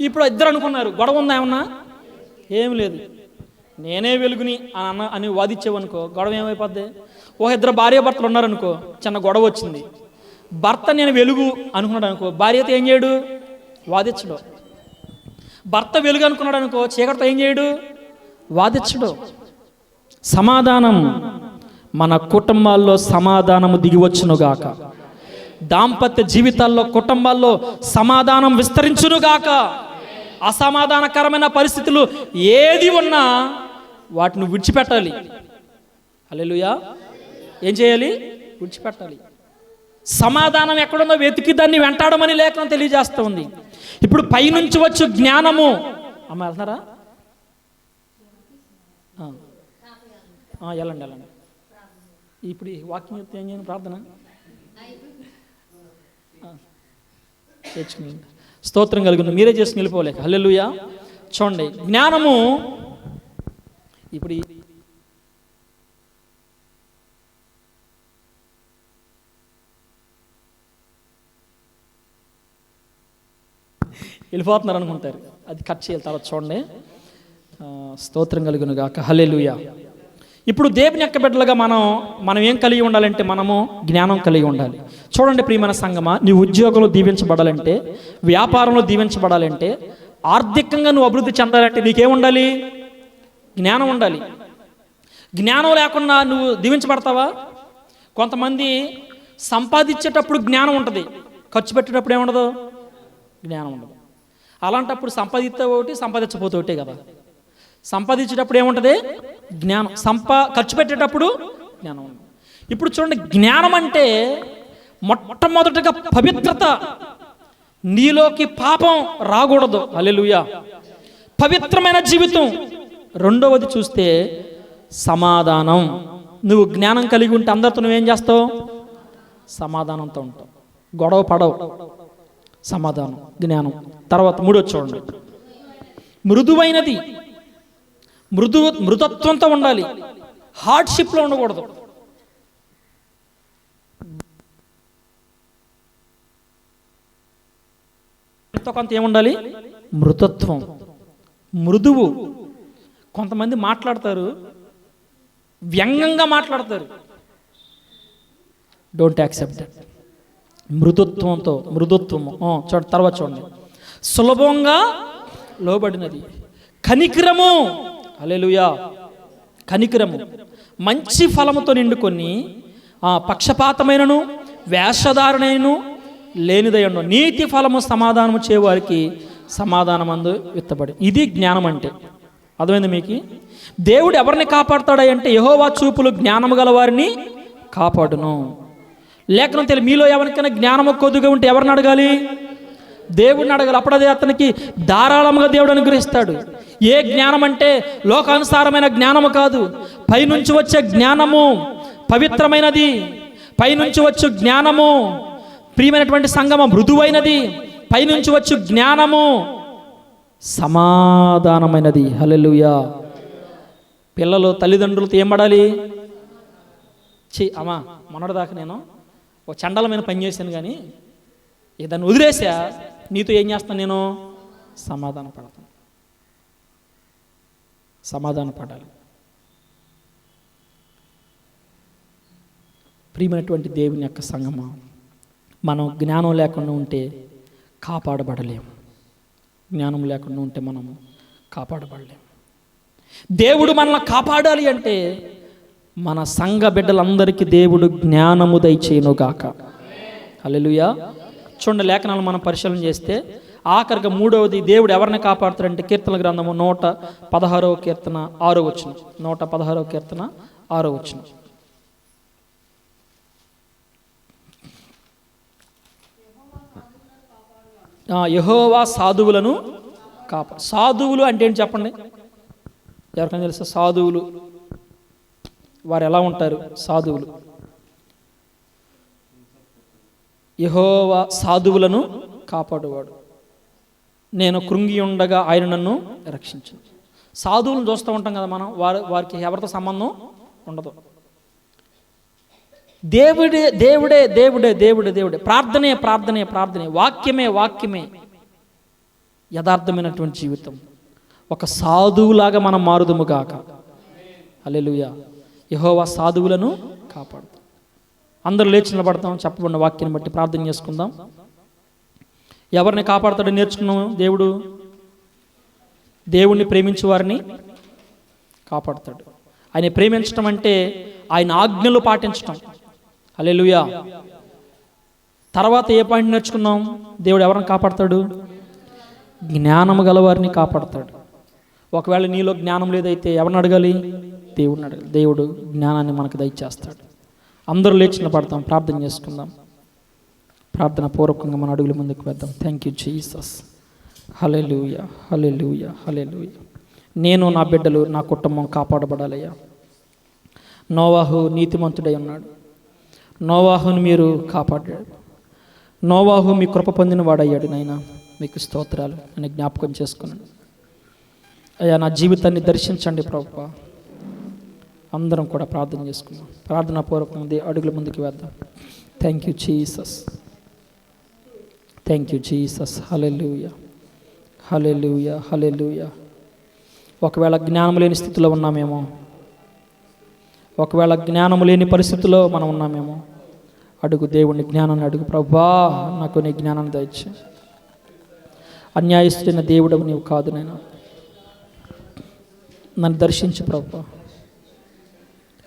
ఇప్పుడు ఇద్దరు అనుకున్నారు, గొడవ ఉందా ఏమన్నా? ఏం లేదు. నేనే వెలుగుని అని వాదించేవనుకో, గొడవ ఏమైపోద్ది? ఇద్దరు భార్యాభర్తలు ఉన్నారనుకో, చిన్న గొడవ వచ్చింది. భర్త నేను వెలుగు అనుకున్నాడు అనుకో, భార్యతో ఏం చేయడు? వాదించడు. భర్త వెలుగు అనుకున్నాడు అనుకో, చీకటితో ఏం చేయడు? వాదించడు. సమాధానం మన కుటుంబాల్లో సమాధానము దిగివచ్చునుగాక. దాంపత్య జీవితాల్లో, కుటుంబాల్లో సమాధానం విస్తరించునుగాక. అసమాధానకరమైన పరిస్థితులు ఏది ఉన్నా వాటిని విడిచిపెట్టాలి. హల్లెలూయా. ఏం చేయాలి? విడిచిపెట్టాలి. సమాధానం ఎక్కడుందో వెతికి దాన్ని వెంటాడమని లేఖనం తెలియజేస్తూ ఉంది. ఇప్పుడు పైనుంచి వచ్చు జ్ఞానము. అమ్మ వెళ్తున్నారా? వెళ్ళండి. ఇప్పుడు ఈ వాక్యం చెప్తే ఏం చేయను? ప్రార్థన తెచ్చుకుని స్తోత్రం కలుగును. మీరే చేసుకుని వెళ్ళిపోలేక. హల్లెలూయా. చూడండి, జ్ఞానము ఇప్పుడు వెళ్ళిపోతున్నారు అనుకుంటారు, అది కట్ చేయాలి తర్వాత. చూడండి, స్తోత్రం కలుగును గాక. హల్లెలూయా. ఇప్పుడు దేవుని యొక్క బిడ్డలుగా మనం ఏం కలిగి ఉండాలంటే మనము జ్ఞానం కలిగి ఉండాలి. చూడండి ప్రియమైన సంగమా, నీ ఉద్యోగంలో దీవించబడాలంటే, వ్యాపారంలో దీవించబడాలంటే, ఆర్థికంగా నువ్వు అభివృద్ధి చెందాలంటే నీకేముండాలి? జ్ఞానం ఉండాలి. జ్ఞానం లేకుండా నువ్వు దీవించబడతావా? కొంతమంది సంపాదించేటప్పుడు జ్ఞానం ఉంటుంది, ఖర్చు పెట్టేటప్పుడు ఏముండదు? జ్ఞానం ఉండదు. అలాంటప్పుడు సంపాదిస్తే ఒకటి, సంపాదించకపోతే ఒకటే కదా. సంపాదించేటప్పుడు ఏముంటుంది? జ్ఞానం. ఖర్చు పెట్టేటప్పుడు జ్ఞానం ఉంది. ఇప్పుడు చూడండి, జ్ఞానం అంటే మొట్టమొదటిగా పవిత్రత. నీలోకి పాపం రాకూడదు. హల్లెలూయా. పవిత్రమైన జీవితం. రెండవది చూస్తే సమాధానం. నువ్వు జ్ఞానం కలిగి ఉంటే అందరితో నువ్వేం చేస్తావు? సమాధానంతో ఉంటావు, గొడవ పడవు. సమాధానం, జ్ఞానం. తర్వాత మూడోది చూడండి, మృదువైనది. మృదుత్వంతో ఉండాలి, హార్డ్షిప్లో ఉండకూడదు. కొంత ఏముండాలి? మృదుత్వం, మృదువు. కొంతమంది మాట్లాడతారు, వ్యంగ్యంగా మాట్లాడతారు. Don't accept that. మృదుత్వంతో, మృదుత్వము. తర్వాత చూడండి, సులభంగా లోబడినది. కనికరము. హల్లెలూయా. కనికరము. మంచి ఫలముతో నిండుకొని పక్షపాతమైనను వేషధారణను లేనిదయ్యుండు. నీతి ఫలము సమాధానము చేయవారికి సమాధానమందు విత్తబడి. ఇది జ్ఞానం అంటే. అర్థమైంది మీకు? దేవుడు ఎవరిని కాపాడుతాడంటే, యెహోవా చూపులు జ్ఞానము గల వారిని కాపాడును. లేఖనం తెలియ, మీలో ఎవరికైనా జ్ఞానము కొద్దిగా ఉంటే ఎవరిని అడగాలి? దేవుడిని అడగాలి. అప్పుడదే అతనికి ధారాళముగా దేవుడు అనుగ్రహిస్తాడు. ఏ జ్ఞానం అంటే లోకానుసారమైన జ్ఞానము కాదు, పైనుంచి వచ్చే జ్ఞానము పవిత్రమైనది. పైనుంచి వచ్చు జ్ఞానము ప్రియమైనటువంటి సంగమ మృదువైనది. పైనుంచి వచ్చు జ్ఞానము సమాధానమైనది. హల్లెలూయా. పిల్లలు తల్లిదండ్రులతో ఏం పడాలి? అమ్మా, మొన్నటిదాకా నేను ఒక చండాలమైన పని చేశాను, కానీ దాన్ని వదిలేసా, నీతో ఏం చేస్తాను? నేను సమాధాన పడతాను. సమాధాన పడాలి. ప్రియమైనటువంటి దేవుని యొక్క సంగమా, మనం జ్ఞానం లేకుండా ఉంటే కాపాడబడలేము. జ్ఞానం లేకుండా ఉంటే మనము కాపాడబడలేము. దేవుడు మనల్ని కాపాడాలి అంటే మన సంఘ బిడ్డలందరికీ దేవుడు జ్ఞానము దయచేయునుగాక. హల్లెలూయా. చూడండి, లేఖనాలు మనం పరిశీలన చేస్తే ఆఖరిగా మూడవది దేవుడు ఎవరిని కాపాడుతాడంటే, కీర్తన గ్రంథము 116వ కీర్తన 6వ వచనం. 116వ కీర్తన 6వ వచనం. యెహోవా సాధువులను సాధువులు అంటే ఏంటి చెప్పండి? ఎవరికైనా తెలుసా? సాధువులు వారు ఎలా ఉంటారు? సాధువులు యెహోవా సాధువులను కాపాడువాడు, నేను కృంగి ఉండగా ఆయన నన్ను రక్షించు. సాధువులను చూస్తూ ఉంటాం కదా మనం, వారికి ఎవరితో సంబంధం ఉండదు. దేవుడే దేవుడే దేవుడే దేవుడే దేవుడే, ప్రార్థనే ప్రార్థనే ప్రార్థనే, వాక్యమే వాక్యమే యథార్థమైనటువంటి జీవితం. ఒక సాధువులాగా మనం మారుదుము గాక. హల్లెలూయా. యెహోవా సాధువులను కాపాడుతాం. అందరూ లేచి నిలబడతాం. చెప్పబడిన వాక్యాన్ని బట్టి ప్రార్థన చేసుకుందాం. ఎవరిని కాపాడుతాడో నేర్చుకున్నాం. దేవుణ్ణి ప్రేమించే వారిని కాపాడుతాడు. ఆయన ప్రేమించడం అంటే ఆయన ఆజ్ఞలు పాటించటం. హల్లెలూయా. తర్వాత ఏ పాయింట్ నేర్చుకున్నాం? దేవుడు ఎవరిని కాపాడుతాడు? జ్ఞానము గలవారిని కాపాడుతాడు. ఒకవేళ నీలో జ్ఞానం లేదైతే ఎవరిని అడగాలి? దేవుడిని అడగాలి. దేవుడు జ్ఞానాన్ని మనకు దయచేస్తాడు. అందరూ లేచి నిలబడతాం, ప్రార్థన చేసుకుందాం. ప్రార్థన పూర్వకంగా మన అడుగుల ముందుకు వేద్దాం. Thank you Jesus. Hallelujah hallelujah hallelujah. నేను, నా బిడ్డలు, నా కుటుంబం కాపాడబడాలయ్యా. నోవాహు నీతిమంతుడై ఉన్నాడు. నోవాహును మీరు కాపాడాడు. నోవాహు మీ కృప పొందిన వాడయ్యాడు. నాయనా మీకు స్తోత్రాలు అని జ్ఞాపకం చేసుకున్నాను అయ్యా. నా జీవితాన్ని దర్శించండి ప్రభువా. అందరం కూడా ప్రార్థన చేసుకున్నాం. ప్రార్థనా పూర్వకంగా అడుగుల ముందుకు వేద్దాం. Thank you Jesus. Thank you Jesus. Hallelujah hallelujah hallelujah. ఒకవేళ జ్ఞానం లేని స్థితిలో ఉన్నామేమో, ఒకవేళ జ్ఞానం లేని పరిస్థితిలో మనం ఉన్నామేమో, అడుగు దేవుణ్ణి, జ్ఞానాన్ని అడుగు. ప్రభువా నాకు నీ జ్ఞానాన్ని దయచే. అన్యాయస్తుడైన దేవుడవు నీవు కాదు నాయనా. నన్ను దర్శించు ప్రభువా.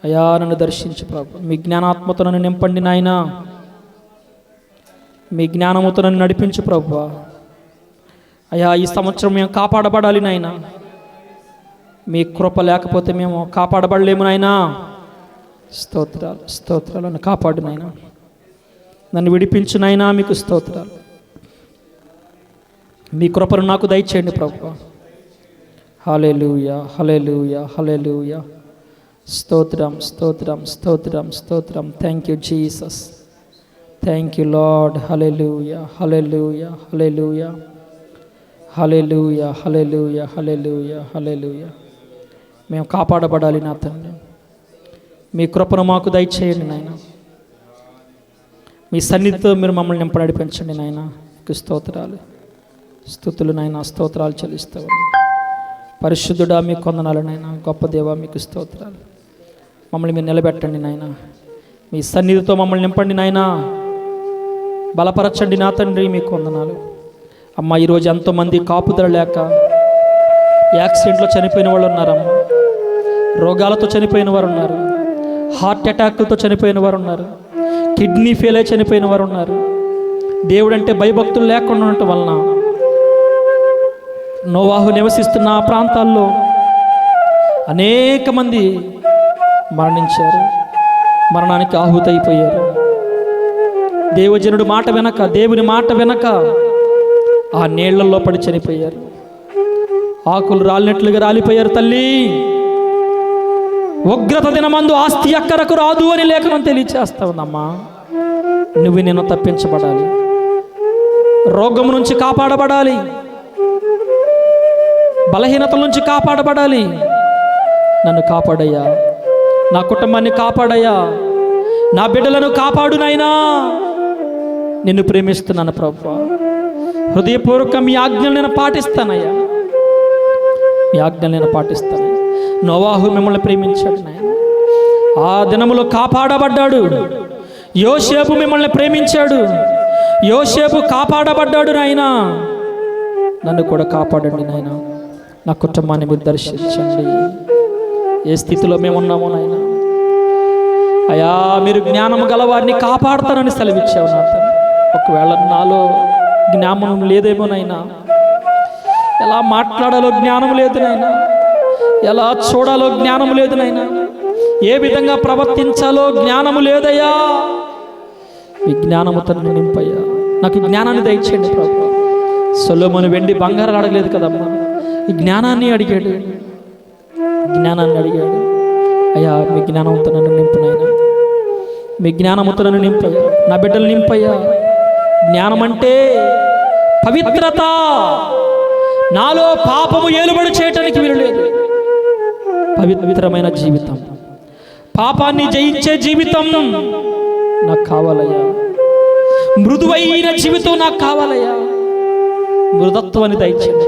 అయా నన్ను దర్శించు ప్రభువా. మీ జ్ఞానాత్మతో నన్ను నింపండి నాయనా. మీ జ్ఞానముతో నన్ను నడిపించు ప్రభువా. అయా ఈ సంవత్సరం మేము కాపాడబడాలి నాయనా. మీ కృప లేకపోతే మేము కాపాడబడలేము నాయనా. స్తోత్రాలు స్తోత్రాలు. నన్ను కాపాడు నాయనా. నన్ను విడిపించు నాయనా. మీకు స్తోత్రాలు. మీ కృపను నాకు దయచేయండి ప్రభువా. హల్లెలూయా హల్లెలూయా హల్లెలూయా. స్తోత్రం స్తోత్రం స్తోత్రం స్తోత్రం. Thank you Jesus. Thank you Lord. Hallelujah hallelujah hallelujah hallelujah hallelujah hallelujah hallelujah. మేము కాపాడబడాలి నా తండ్రి. మీ కృపను మాకు దయచేయండి నాయన. మీ సన్నిధితో మీరు మమ్మల్ని నింప నడిపించండి నాయన. మీకు స్తోత్రాలు స్తుతులు నాయన. స్తోత్రాలు చెల్లిస్తావు. పరిశుద్ధుడా మీకు వందనాలు నాయన. గొప్ప దేవా మీకు స్తోత్రాలు. మమ్మల్ని మీరు నిలబెట్టండి నాయన. మీ సన్నిధితో మమ్మల్ని నింపండి నాయన. బలపరచండి నా తండ్రి. మీకు వందనాలు. అమ్మ ఈరోజు ఎంతోమంది కాపుదల లేక యాక్సిడెంట్లో చనిపోయిన వాళ్ళు ఉన్నారమ్మ. రోగాలతో చనిపోయిన వారు ఉన్నారు. హార్ట్ అటాక్లతో చనిపోయిన వారు ఉన్నారు. కిడ్నీ ఫెయిల్ అయి చనిపోయిన వారు ఉన్నారు. దేవుడు అంటే భయభక్తులు లేకుండా ఉండటం వలన నోవాహు నివసిస్తున్న ఆ ప్రాంతాల్లో అనేక మంది మరణించారు. మరణానికి ఆహుతైపోయారు. దేవజనుడు మాట వెనక, దేవుని మాట వెనక ఆ నీళ్లలో పడి చనిపోయారు. ఆకులు రాలినట్లుగా రాలిపోయారు. తల్లి, ఉగ్రత దినమందు ఆస్తి అక్కరకు రాదు అని లేఖనం తెలియచేస్తా ఉందమ్మా. నువ్వు నేను తప్పించబడాలి. రోగం నుంచి కాపాడబడాలి. బలహీనతల నుంచి కాపాడబడాలి. నన్ను కాపాడయ్యా. నా కుటుంబాన్ని కాపాడయ్యా. నా బిడ్డలను కాపాడు నాయనా. నిన్ను ప్రేమిస్తున్నాను ప్రభువా. హృదయపూర్వక మీ ఆజ్ఞలు నేను పాటిస్తానయ్యా. మీ ఆజ్ఞలు నేను పాటిస్తాను. నోవాహు మిమ్మల్ని ప్రేమించాడు నాయన. ఆ దినములో కాపాడబడ్డాడు. యోసేపు మిమ్మల్ని ప్రేమించాడు. యోసేపు కాపాడబడ్డాడు నాయన. నన్ను కూడా కాపాడండి నాయన. నా కుటుంబాన్ని మీరు దర్శించండి. ఏ స్థితిలో మేము ఉన్నామో నాయన. అయా మీరు జ్ఞానం గలవారిని కాపాడతానని సెలవిచ్చావు నా తండ్రి. ఒకవేళ నాలో జ్ఞానం లేదేమోనైనా, ఎలా మాట్లాడాలో జ్ఞానం లేదు నాయనా, ఎలా చూడాలో జ్ఞానం లేదు నాయనా, ఏ విధంగా ప్రవర్తించాలో జ్ఞానము లేదయ్యా. ఈ జ్ఞానముతో నింపయ్యా. నాకు జ్ఞానాన్ని దయచేయండి ప్రభు. సొలొమోను వెండి బంగారాలు అడగలేదు కదమ్మా, ఈ జ్ఞానాన్ని అడిగాడు. జ్ఞానాన్ని అడిగాడు. అయ్యా మీ జ్ఞానంతో నన్ను నింపునైనా, మీ జ్ఞానముతో నన్ను నింపయ్యా. నా బిడ్డలు నింపయ్యా. జ్ఞానం అంటే పవిత్రత. నాలో పాపము ఏలుబడి చేయటానికి వీలు లేదు. పవిత్రమైన జీవితం, పాపాన్ని జయించే జీవితం నాకు కావాలయ్యా. మృదువైన జీవితం నాకు కావాలయ్యా. మృదత్వాన్ని దయచేయండి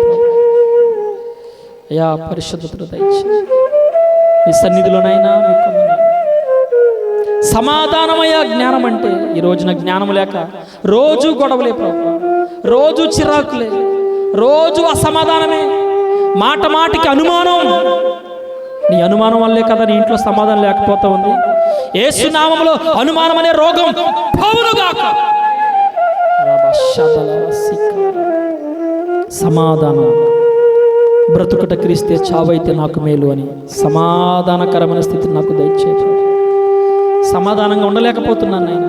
అయ్యా. పరిశుద్ధతను దయచేయండి. మీ సన్నిధిలోనైనా మీకు సమాధానమయ్యా. జ్ఞానం అంటే ఈ రోజున జ్ఞానం లేక రోజు గొడవలే ప్రభు, రోజు చిరాకులే, రోజు అసమాధానమే, మాట మాటికి అనుమానం. నీ అనుమానం వల్లే కదా నీ ఇంట్లో సమాధానం లేకపోతా ఉంది. యేసు నామములో అనుమానం అనే రోగం పోవునుగాక. సమాధానం. బ్రతుకుట క్రీస్తే, చావైతే నాకు మేలు అని సమాధానకరమైన స్థితిని నాకు దయచేయి. సమాధానంగా ఉండలేకపోతున్నాను నేను.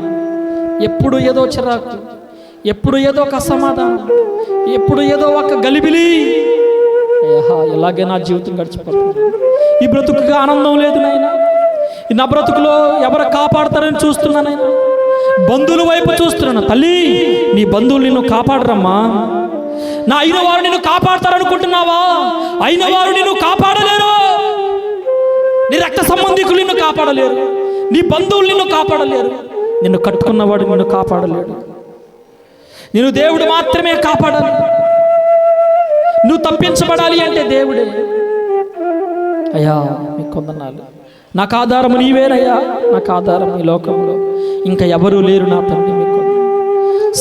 ఎప్పుడు ఏదో చిరాకు, ఎప్పుడు ఏదో ఒక అసమాధానం, ఎప్పుడు ఏదో ఒక గలిబిలి. ఇలాగే నా జీవితం గడిచిపోతుంది. ఈ బ్రతుకుగా ఆనందం లేదు నాయన. నా బ్రతుకులో ఎవరు కాపాడతారని చూస్తున్నానైనా, బంధువుల వైపు చూస్తున్నాను. తల్లి, నీ బంధువులు నిన్ను కాపాడరమ్మా. నా అయిన వారు నిన్ను కాపాడతారనుకుంటున్నావా? అయిన వారు నిన్ను కాపాడలేరు. నీ రక్త సంబంధికులు నిన్ను కాపాడలేరు. నీ బంధువులు నిన్ను కాపాడలేరు. నిన్ను కట్టుకున్నవాడు నిన్ను కాపాడలేడు. నిన్ను దేవుడు మాత్రమే కాపాడాలి. నువ్వు తప్పించబడాలి అంటే దేవుడే. అయ్యా మీకు కొందనాలు. నాకు ఆధారము నీవేనయ్యా. నాకు ఆధారం ఈ లోకంలో ఇంకా ఎవరూ లేరు నా తండ్రి. మీకు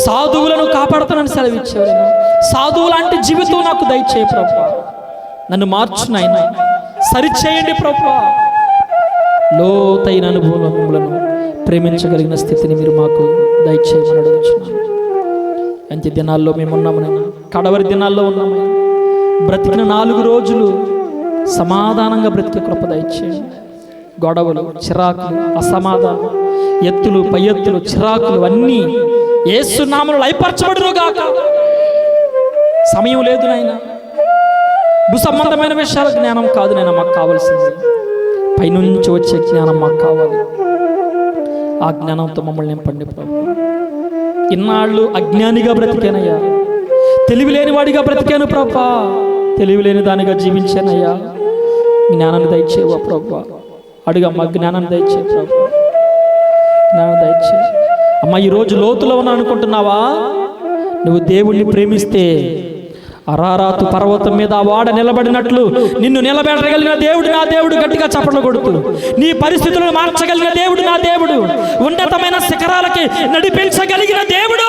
సాధువులను కాపాడుతానని సెలవిచ్చారు. సాధువులాంటి జీవితం నాకు దయచేయి ప్రభువా. నన్ను మార్చునైనా సరిచేయండి ప్రభువా. లోతైన అనుభవంలో మిమ్మలను ప్రేమించగలిగిన స్థితిని మీరు మాకు దయచేయమని అడుగుతున్నాను. అంత్య దినాల్లో మేము ఉన్నామనైనా, కడవరి దినాల్లో ఉన్నామైనా, బ్రతికిన 4 రోజులు సమాధానంగా బ్రతికే కృప దయచేయండి. గొడవలు, చిరాకులు, అసమాధానం, ఎత్తులు పై ఎత్తులు, చిరాకులు అన్నీ యేసు నామములో లయపరచబడునుగాక. సమయం లేదు నాయన. భూసంబంధమైన విషయాల జ్ఞానం కాదు నాయన మాకు కావాల్సింది. పైనుంచి వచ్చే జ్ఞానం మాకు కావాలి. ఆ జ్ఞానంతో మమ్మల్ని నింపండి ప్రభు. ఇన్నాళ్ళు అజ్ఞానిగా బ్రతికానయ్యా. తెలివి లేని వాడిగా బ్రతికాను ప్రభా. తెలివి లేని దానిగా జీవించానయ్యా. జ్ఞానాన్ని దయచేవా ప్రభు. అడుగమ్మా, జ్ఞానాన్ని దయచే ప్రభు. జ్ఞానం దయచే అమ్మ. ఈరోజు లోతులో ఉన్నా అనుకుంటున్నావా? నువ్వు దేవుణ్ణి ప్రేమిస్తే అరారాతు పర్వతం మీద ఆ వాడ నిలబడినట్లు నిన్ను నిలబెట్టగలిగిన దేవుడు నా దేవుడు. గట్టిగా చప్పట్లు కొడుతూ నీ పరిస్థితులను మార్చగలిగిన దేవుడు నా దేవుడు. ఉన్నతమైన శిఖరాలకి నడిపించగలిగిన దేవుడు.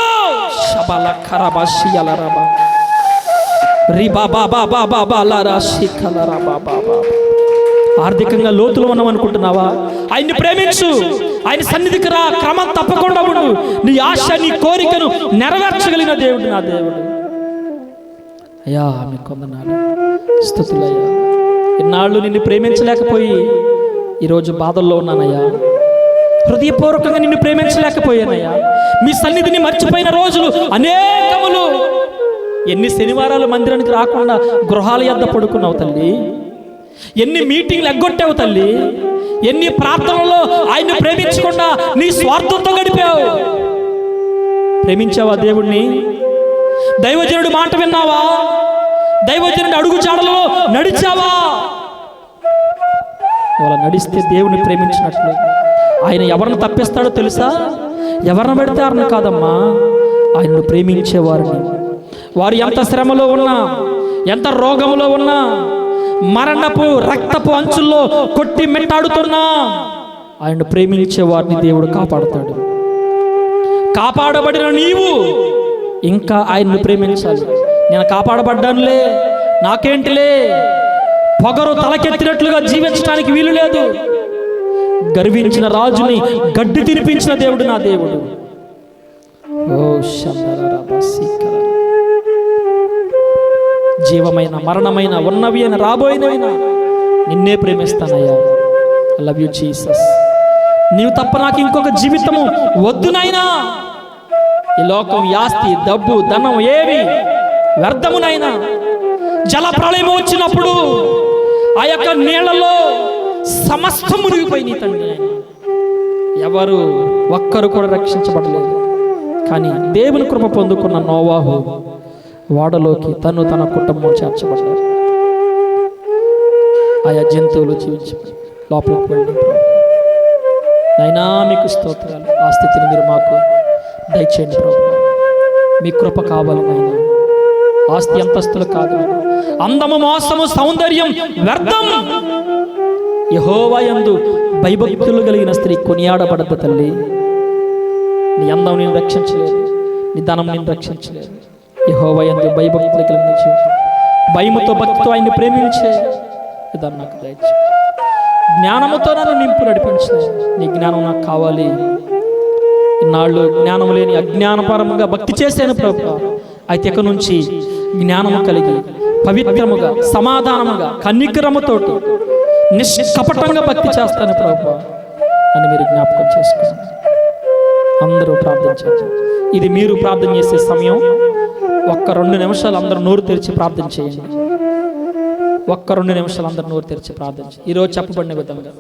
ఆర్థికంగా లోతులో ఉన్నామనుకుంటున్నావా? ఆయన్ని ప్రేమించు. ఆయన సన్నిధికి రా. క్రమం తప్పకుండా ఉండు. నీ ఆశ, నీ కోరికను నెరవేర్చగలిగిన దేవుడు నా దేవుడు. అయ్యా మీకు కొందనాలు, స్తుతులయ్యా. ఇన్నాళ్ళు నిన్ను ప్రేమించలేకపోయి ఈరోజు బాధల్లో ఉన్నానయ్యా. హృదయపూర్వకంగా నిన్ను ప్రేమించలేకపోయానయ్యా. మీ సన్నిధిని మర్చిపోయిన రోజులు అనేకములు. ఎన్ని శనివారాలు మందిరానికి రాకుండా గృహాల యొద్ద పడుకున్నావు తల్లి. ఎన్ని మీటింగ్లు ఎగ్గొట్టావు తల్లి. ఎన్ని ప్రార్థనల్లో ఆయన్ని ప్రేమించకుండా నీ స్వార్థంతో గడిపావు. ప్రేమించావా దేవుణ్ణి? దైవజనుడు మాట విన్నావా? దైవజనుడు అడుగు జాడలో నడిచావా? అలా నడిస్తే దేవుని ప్రేమించినట్లు. ఆయన ఎవరిని తప్పిస్తాడో తెలుసా? ఎవరిని పెడితే వారిని కాదమ్మా, ఆయనను ప్రేమించేవారిని. వారు ఎంత శ్రమలో ఉన్నా, ఎంత రోగంలో ఉన్నా, మరణపు రక్తపు అంచుల్లో కొట్టి మెట్టాడుతున్నా, ఆయనను ప్రేమించే వారిని దేవుడు కాపాడుతాడు. కాపాడబడిన నీవు ఇంకా ఆయన్ని ప్రేమించాలి. నేను కాపాడబడ్డానులే, నాకేంటిలే, పొగరు తలకెత్తినట్లుగా జీవించడానికి వీలు లేదు. గర్వించిన రాజుని గడ్డి తినిపించిన దేవుడు నా దేవుడు. ఓ జీవమైన మరణమైన ఉన్నవి అని రాబోయినవైనా నిన్నే ప్రేమిస్తానయ్యా. I love you Jesus. నీవు తప్ప నాకు ఇంకొక జీవితము వద్దునైనా. ఈ లోకం, ఆస్తి, డబ్బు, ధనం ఏవి వ్యర్థమునైనా. జల ప్రళయం వచ్చినప్పుడు ఆ యొక్క నీళ్లలో సమస్తం మునిగిపోయి నీ తండ్రి ఎవరు ఒక్కరు కూడా రక్షించబడలేదు. కానీ దేవుని కృప పొందుకున్న నోవాహు వాడలోకి తన కుటుంబం చేర్చబడ్డారు. ఆయా జంతువులు జీవించి లోపలికి వెళ్ళి, అయినా మీకు స్తోత్రాలు. ఆ స్థితిని మీరు మాకు దయచేయండి ప్రభు. మీ కృప కావాలి నాయన. ఆస్తి అంతస్తులు కాదు, అందము మోసము సౌందర్యం వ్యర్థం. యెహోవా యందు భయభక్తులు కలిగిన స్త్రీ కొనియాడబడద్దు తల్లి. నీ అందం నేను రక్షించలేదు, నీ ధనం నేను రక్షించలేదు. యెహోవా యందు భయభక్తులు కలిగిన జీవితం, భయముతో భక్తితో ఆయన్ని ప్రేమించే విధానం నాకు దయచేయి. జ్ఞానముతో నన్ను నింపు నడిపించిన నీ జ్ఞానం నాకు కావాలి. ఇన్నాళ్ళు జ్ఞానం లేని అజ్ఞానపరముగా భక్తి చేశాను ప్రభు. అయితే ఇక నుంచి జ్ఞానము కలిగి పవిత్రముగా సమాధానముగా కనికరముతోటి నిష్కపటంగా భక్తి చేస్తాను ప్రభు అని మీరు జ్ఞాపకం చేసుకోండి. అందరూ ప్రార్థించండి. ఇది మీరు ప్రార్థన చేసే సమయం. ఒక్క 2 నిమిషాలు అందరూ నోరు తెరిచి ప్రార్థన చేయండి. ఒక్క 2 నిమిషాలు అందరూ నోరు తెరిచి ప్రార్థించండి. ఈరోజు చెప్పబడిన విధంగా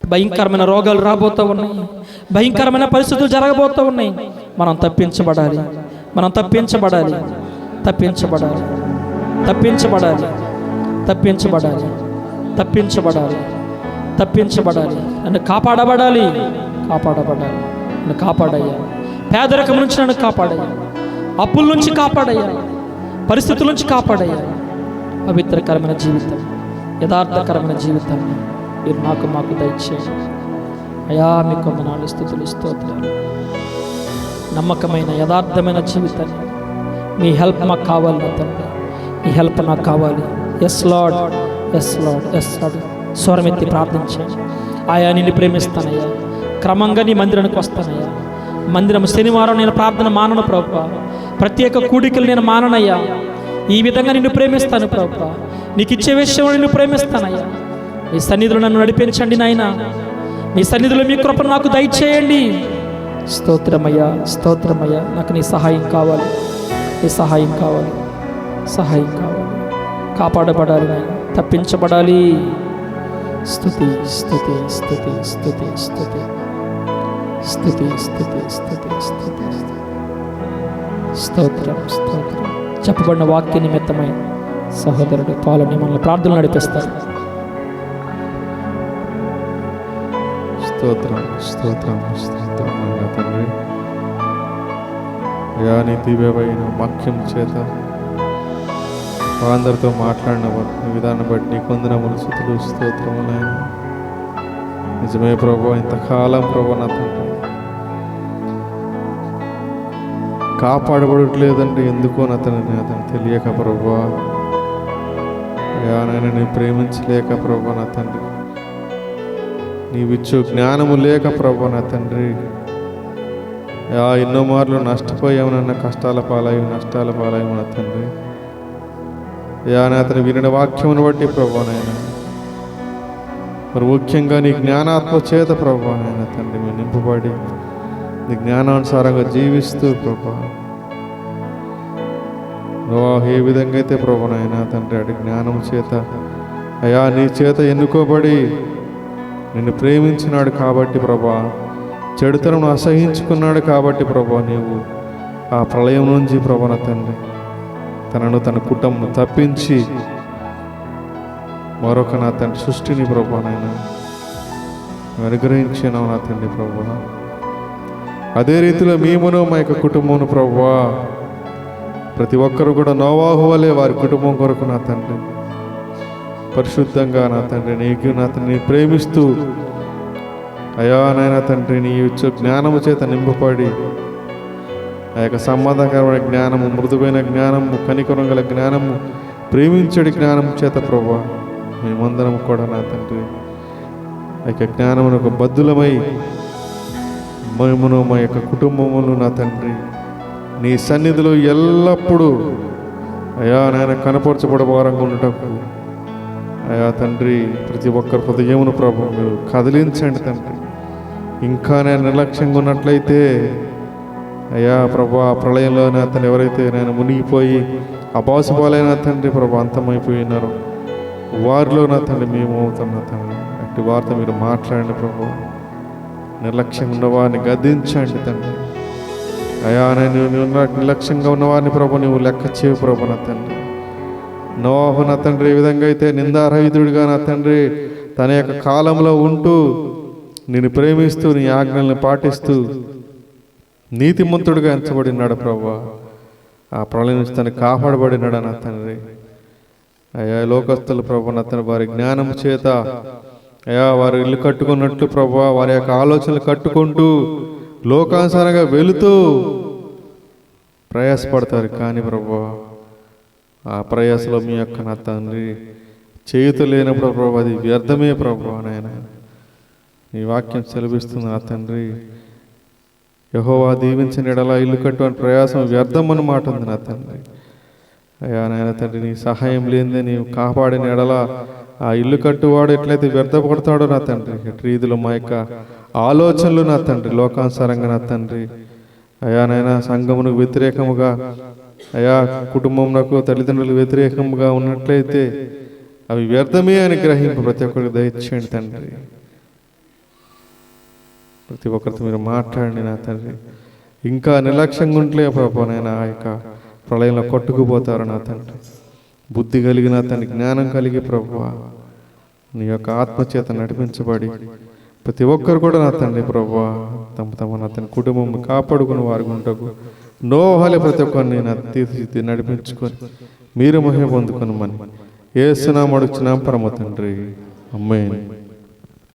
భయంకరమైన రోగాలు రాబోతూ ఉన్నాయి, భయంకరమైన పరిస్థితులు జరగబోతూ ఉన్నాయి. మనం తప్పించబడాలి, మనం తప్పించబడాలి, తప్పించబడాలి, తప్పించబడాలి, తప్పించబడాలి, తప్పించబడాలి, తప్పించబడాలి. నన్ను కాపాడబడాలి, కాపాడబడాలి, నన్ను కాపాడయ్యా. పేదరికం నుంచి నన్ను కాపాడయ్యా, అప్పుల నుంచి కాపాడయ్యా, పరిస్థితుల నుంచి కాపాడయ్యా. పవిత్రకరమైన జీవితం, యథార్థకరమైన జీవితాన్ని మీరు మాకు దయచేయండి అయ్యా. మీకు వందనాలు, స్తుతులు, స్తోత్రాలు. నమ్మకమైన యథార్థమైన జీవితాన్ని మీ హెల్ప్ మాకు కావాలి నా తండ్రి, మీ హెల్ప్ నాకు కావాలి. Yes Lord, yes Lord, yes Lord. స్వరమెత్తి ప్రార్థించండి. ఆయా నిన్ను ప్రేమిస్తానయ్యా, క్రమంగా నీ మందిరానికి వస్తానయ్యా. మందిరం శనివారం నేను ప్రార్థన మానను ప్రభువా, ప్రత్యేక కూడికలు నేను మాననయ్యా. ఈ విధంగా నిన్ను ప్రేమిస్తాను ప్రభువా, నీకు ఇచ్చే విషయంలో నిన్ను ప్రేమిస్తానయ్యా. మీ సన్నిధిలో నన్ను నడిపించండి నాయన, మీ సన్నిధిలో మీ కృపను నాకు దయచేయండి. స్తోత్రమయ్యా, స్తోత్రమయ్యా. నాకు నీ సహాయం కావాలి, నీ సహాయం కావాలి, సహాయం కావాలి. కాపాడబడాలి నాయన, తప్పించబడాలి. స్తుతి, స్తుతి, స్తుతి, స్తుతి, స్తుతి, స్తుతి, స్తుతి, స్తుతి, స్తుతి, స్తోత్రం, స్తోత్రం. చెప్పబడిన వాక్య నిమిత్తమై సహోదరుడు పాలని మనల్ని ప్రార్థనలు నడిపిస్తారు. స్తోత్రం, స్తోత్రం, స్తోత్రం తండ్రి. అయా నీ దివ్యమైన వాక్యం చేత అందరితో మాట్లాడిన విధానం బట్టి నీ కొందనములు, స్తుతులు, స్తోత్రములైన నిజమే ప్రభు. ఇంతకాలం ప్రభు నా తండ్రి కాపాడబడట్లేదంటే ఎందుకో అతను తెలియక ప్రభు. అయా నాయన నీ ప్రేమించలేక ప్రభు నా తండ్రి, నీవిచ్చు జ్ఞానము లేక ప్రభు నా తండ్రి ఎన్నో మార్లు నష్టపోయామనన్న, కష్టాల పాలయ్యి నష్టాల పాలయ్యి నా తండ్రి. అతను వినిన వాక్యమును బట్టి ప్రభు నాయన మరి ముఖ్యంగా నీ జ్ఞానాత్మ చేత ప్రభు నాయన తండ్రి మేము నింపబడి నీ జ్ఞానానుసారంగా జీవిస్తూ ప్రభు ఏ విధంగా అయితే ప్రభు నాయన తండ్రి అటు జ్ఞానం చేత అయా నీ చేత ఎన్నుకోబడి నిన్ను ప్రేమించినాడు కాబట్టి ప్రభా, చెడుతనం అసహించుకున్నాడు కాబట్టి ప్రభా, నీవు ఆ ప్రళయం నుంచి ప్రభు నా తండ్రి తనను తన కుటుంబం తప్పించి మరొక నా తండ్రి సృష్టిని ప్రభా నాయన అనుగ్రహించినావు నా తండ్రి ప్రభా. అదే రీతిలో మేమును మా యొక్క కుటుంబమును ప్రభువా ప్రతి ఒక్కరు కూడా నోవాహు వలె వారి కుటుంబం కొరకు నా తండ్రి పరిశుద్ధంగా నా తండ్రి నీకు నా తండ్రి ప్రేమిస్తూ అయా నాయన తండ్రి నీ ఇచ్చే జ్ఞానము చేత నింపబడి ఆ యొక్క సమాధానకరమైన జ్ఞానము, మృదువైన జ్ఞానము, కనికరం గల జ్ఞానము, ప్రేమించడి జ్ఞానం చేత ప్రభువా మేమందరం కూడా నా తండ్రి ఆ యొక్క జ్ఞానమునకు బద్దులమై మేమును మా యొక్క కుటుంబమును నా తండ్రి నీ సన్నిధిలో ఎల్లప్పుడూ అయా నాయన కనపరచబడవారంగా ఉండటకు అయా తండ్రి ప్రతి ఒక్కరి హృదయమును ప్రభు మీరు కదిలించండి తండ్రి. ఇంకా నేను నిర్లక్ష్యంగా ఉన్నట్లయితే అయ్యా ప్రభు ఆ ప్రళయంలో నా తండ్రి ఎవరైతే నేను మునిగిపోయి అబాసుపాలైన తండ్రి ప్రభు అంతమైపోయినారో వారిలో నా తండ్రి మేము అవుతాం నా తండ్రి. అట్టి వారితో మీరు మాట్లాడండి ప్రభు. నిర్లక్ష్యంగా ఉన్నవారిని గద్దించండి తండ్రి. అయా నేను నిర్లక్ష్యంగా ఉన్నవారిని ప్రభు నువ్వు లెక్క చేయవు ప్రభు నా తండ్రి. నోవాహు నా తండ్రి ఏ విధంగా అయితే నిందారహితుడిగా నా తండ్రి తన యొక్క కాలంలో ఉంటూ నేను ప్రేమిస్తూ నీ ఆజ్ఞలను పాటిస్తూ నీతిమంతుడిగా ఎంచబడినాడు ప్రభు. ఆ ప్రళయం నుంచి తను కాపాడబడినాడు నా తండ్రి. అయా లోకస్తులు ప్రభు నా తండ్రి వారి జ్ఞానం చేత అయా వారి ఇల్లు కట్టుకున్నట్లు ప్రభు వారి యొక్క ఆలోచనలు కట్టుకుంటూ లోకానుసారంగా వెళుతూ ప్రయాసపడతారు. కానీ ప్రభు ఆ ప్రయాసలో మీ యొక్క నా తండ్రి చేయుత లేనప్పుడు ప్రభు అది వ్యర్థమే ప్రభు. నాయన నీ వాక్యం సెలవిస్తుంది నా తండ్రి. యెహోవా దీవించిన ఎడల ఇల్లు కట్టుకుని ప్రయాసం వ్యర్థం అన్నమాట ఉంది నా తండ్రి. అయ్యా నాయన తండ్రి నీ సహాయం లేనిదే నీవు కాపాడిన ఎడల ఆ ఇల్లు కట్టువాడు ఎట్లయితే వ్యర్థపడతాడో నా తండ్రి ఎట్టి రీతిలో మా యొక్క ఆలోచనలు నా తండ్రి లోకానుసారంగా నా తండ్రి అయా నాయన సంఘమునకు వ్యతిరేకముగా అయా కుటుంబమునకు తల్లిదండ్రులకు వ్యతిరేకముగా ఉన్నట్లయితే అవి వ్యర్థమే అని గ్రహింపు ప్రతి ఒక్కరికి దయచేయండి తండ్రి. ప్రతి ఒక్కరితో మీరు మాట్లాడండి నా తండ్రి. ఇంకా నిర్లక్ష్యంగా ఉంటలే ప్రభు నేను ఆ యొక్క ప్రళయంలో కొట్టుకుపోతారు నా తండ్రి. బుద్ధి కలిగిన తండ్రి జ్ఞానం కలిగి ప్రభు నీ యొక్క ఆత్మచేత నడిపించబడి ప్రతి ఒక్కరు కూడా నా తండ్రి ప్రభు తమ తమ నా తండ్రి కుటుంబం కాపాడుకుని వారికి ఉంటకు నోవాహు ప్రతి ఒక్కరిని నా తీర్చిదిద్ది నడిపించుకొని మీరు మహిమ పొందుకొనమని యేసు నామమున అడుగుచున్నాం పరమ తండ్రి. ఆమేన్.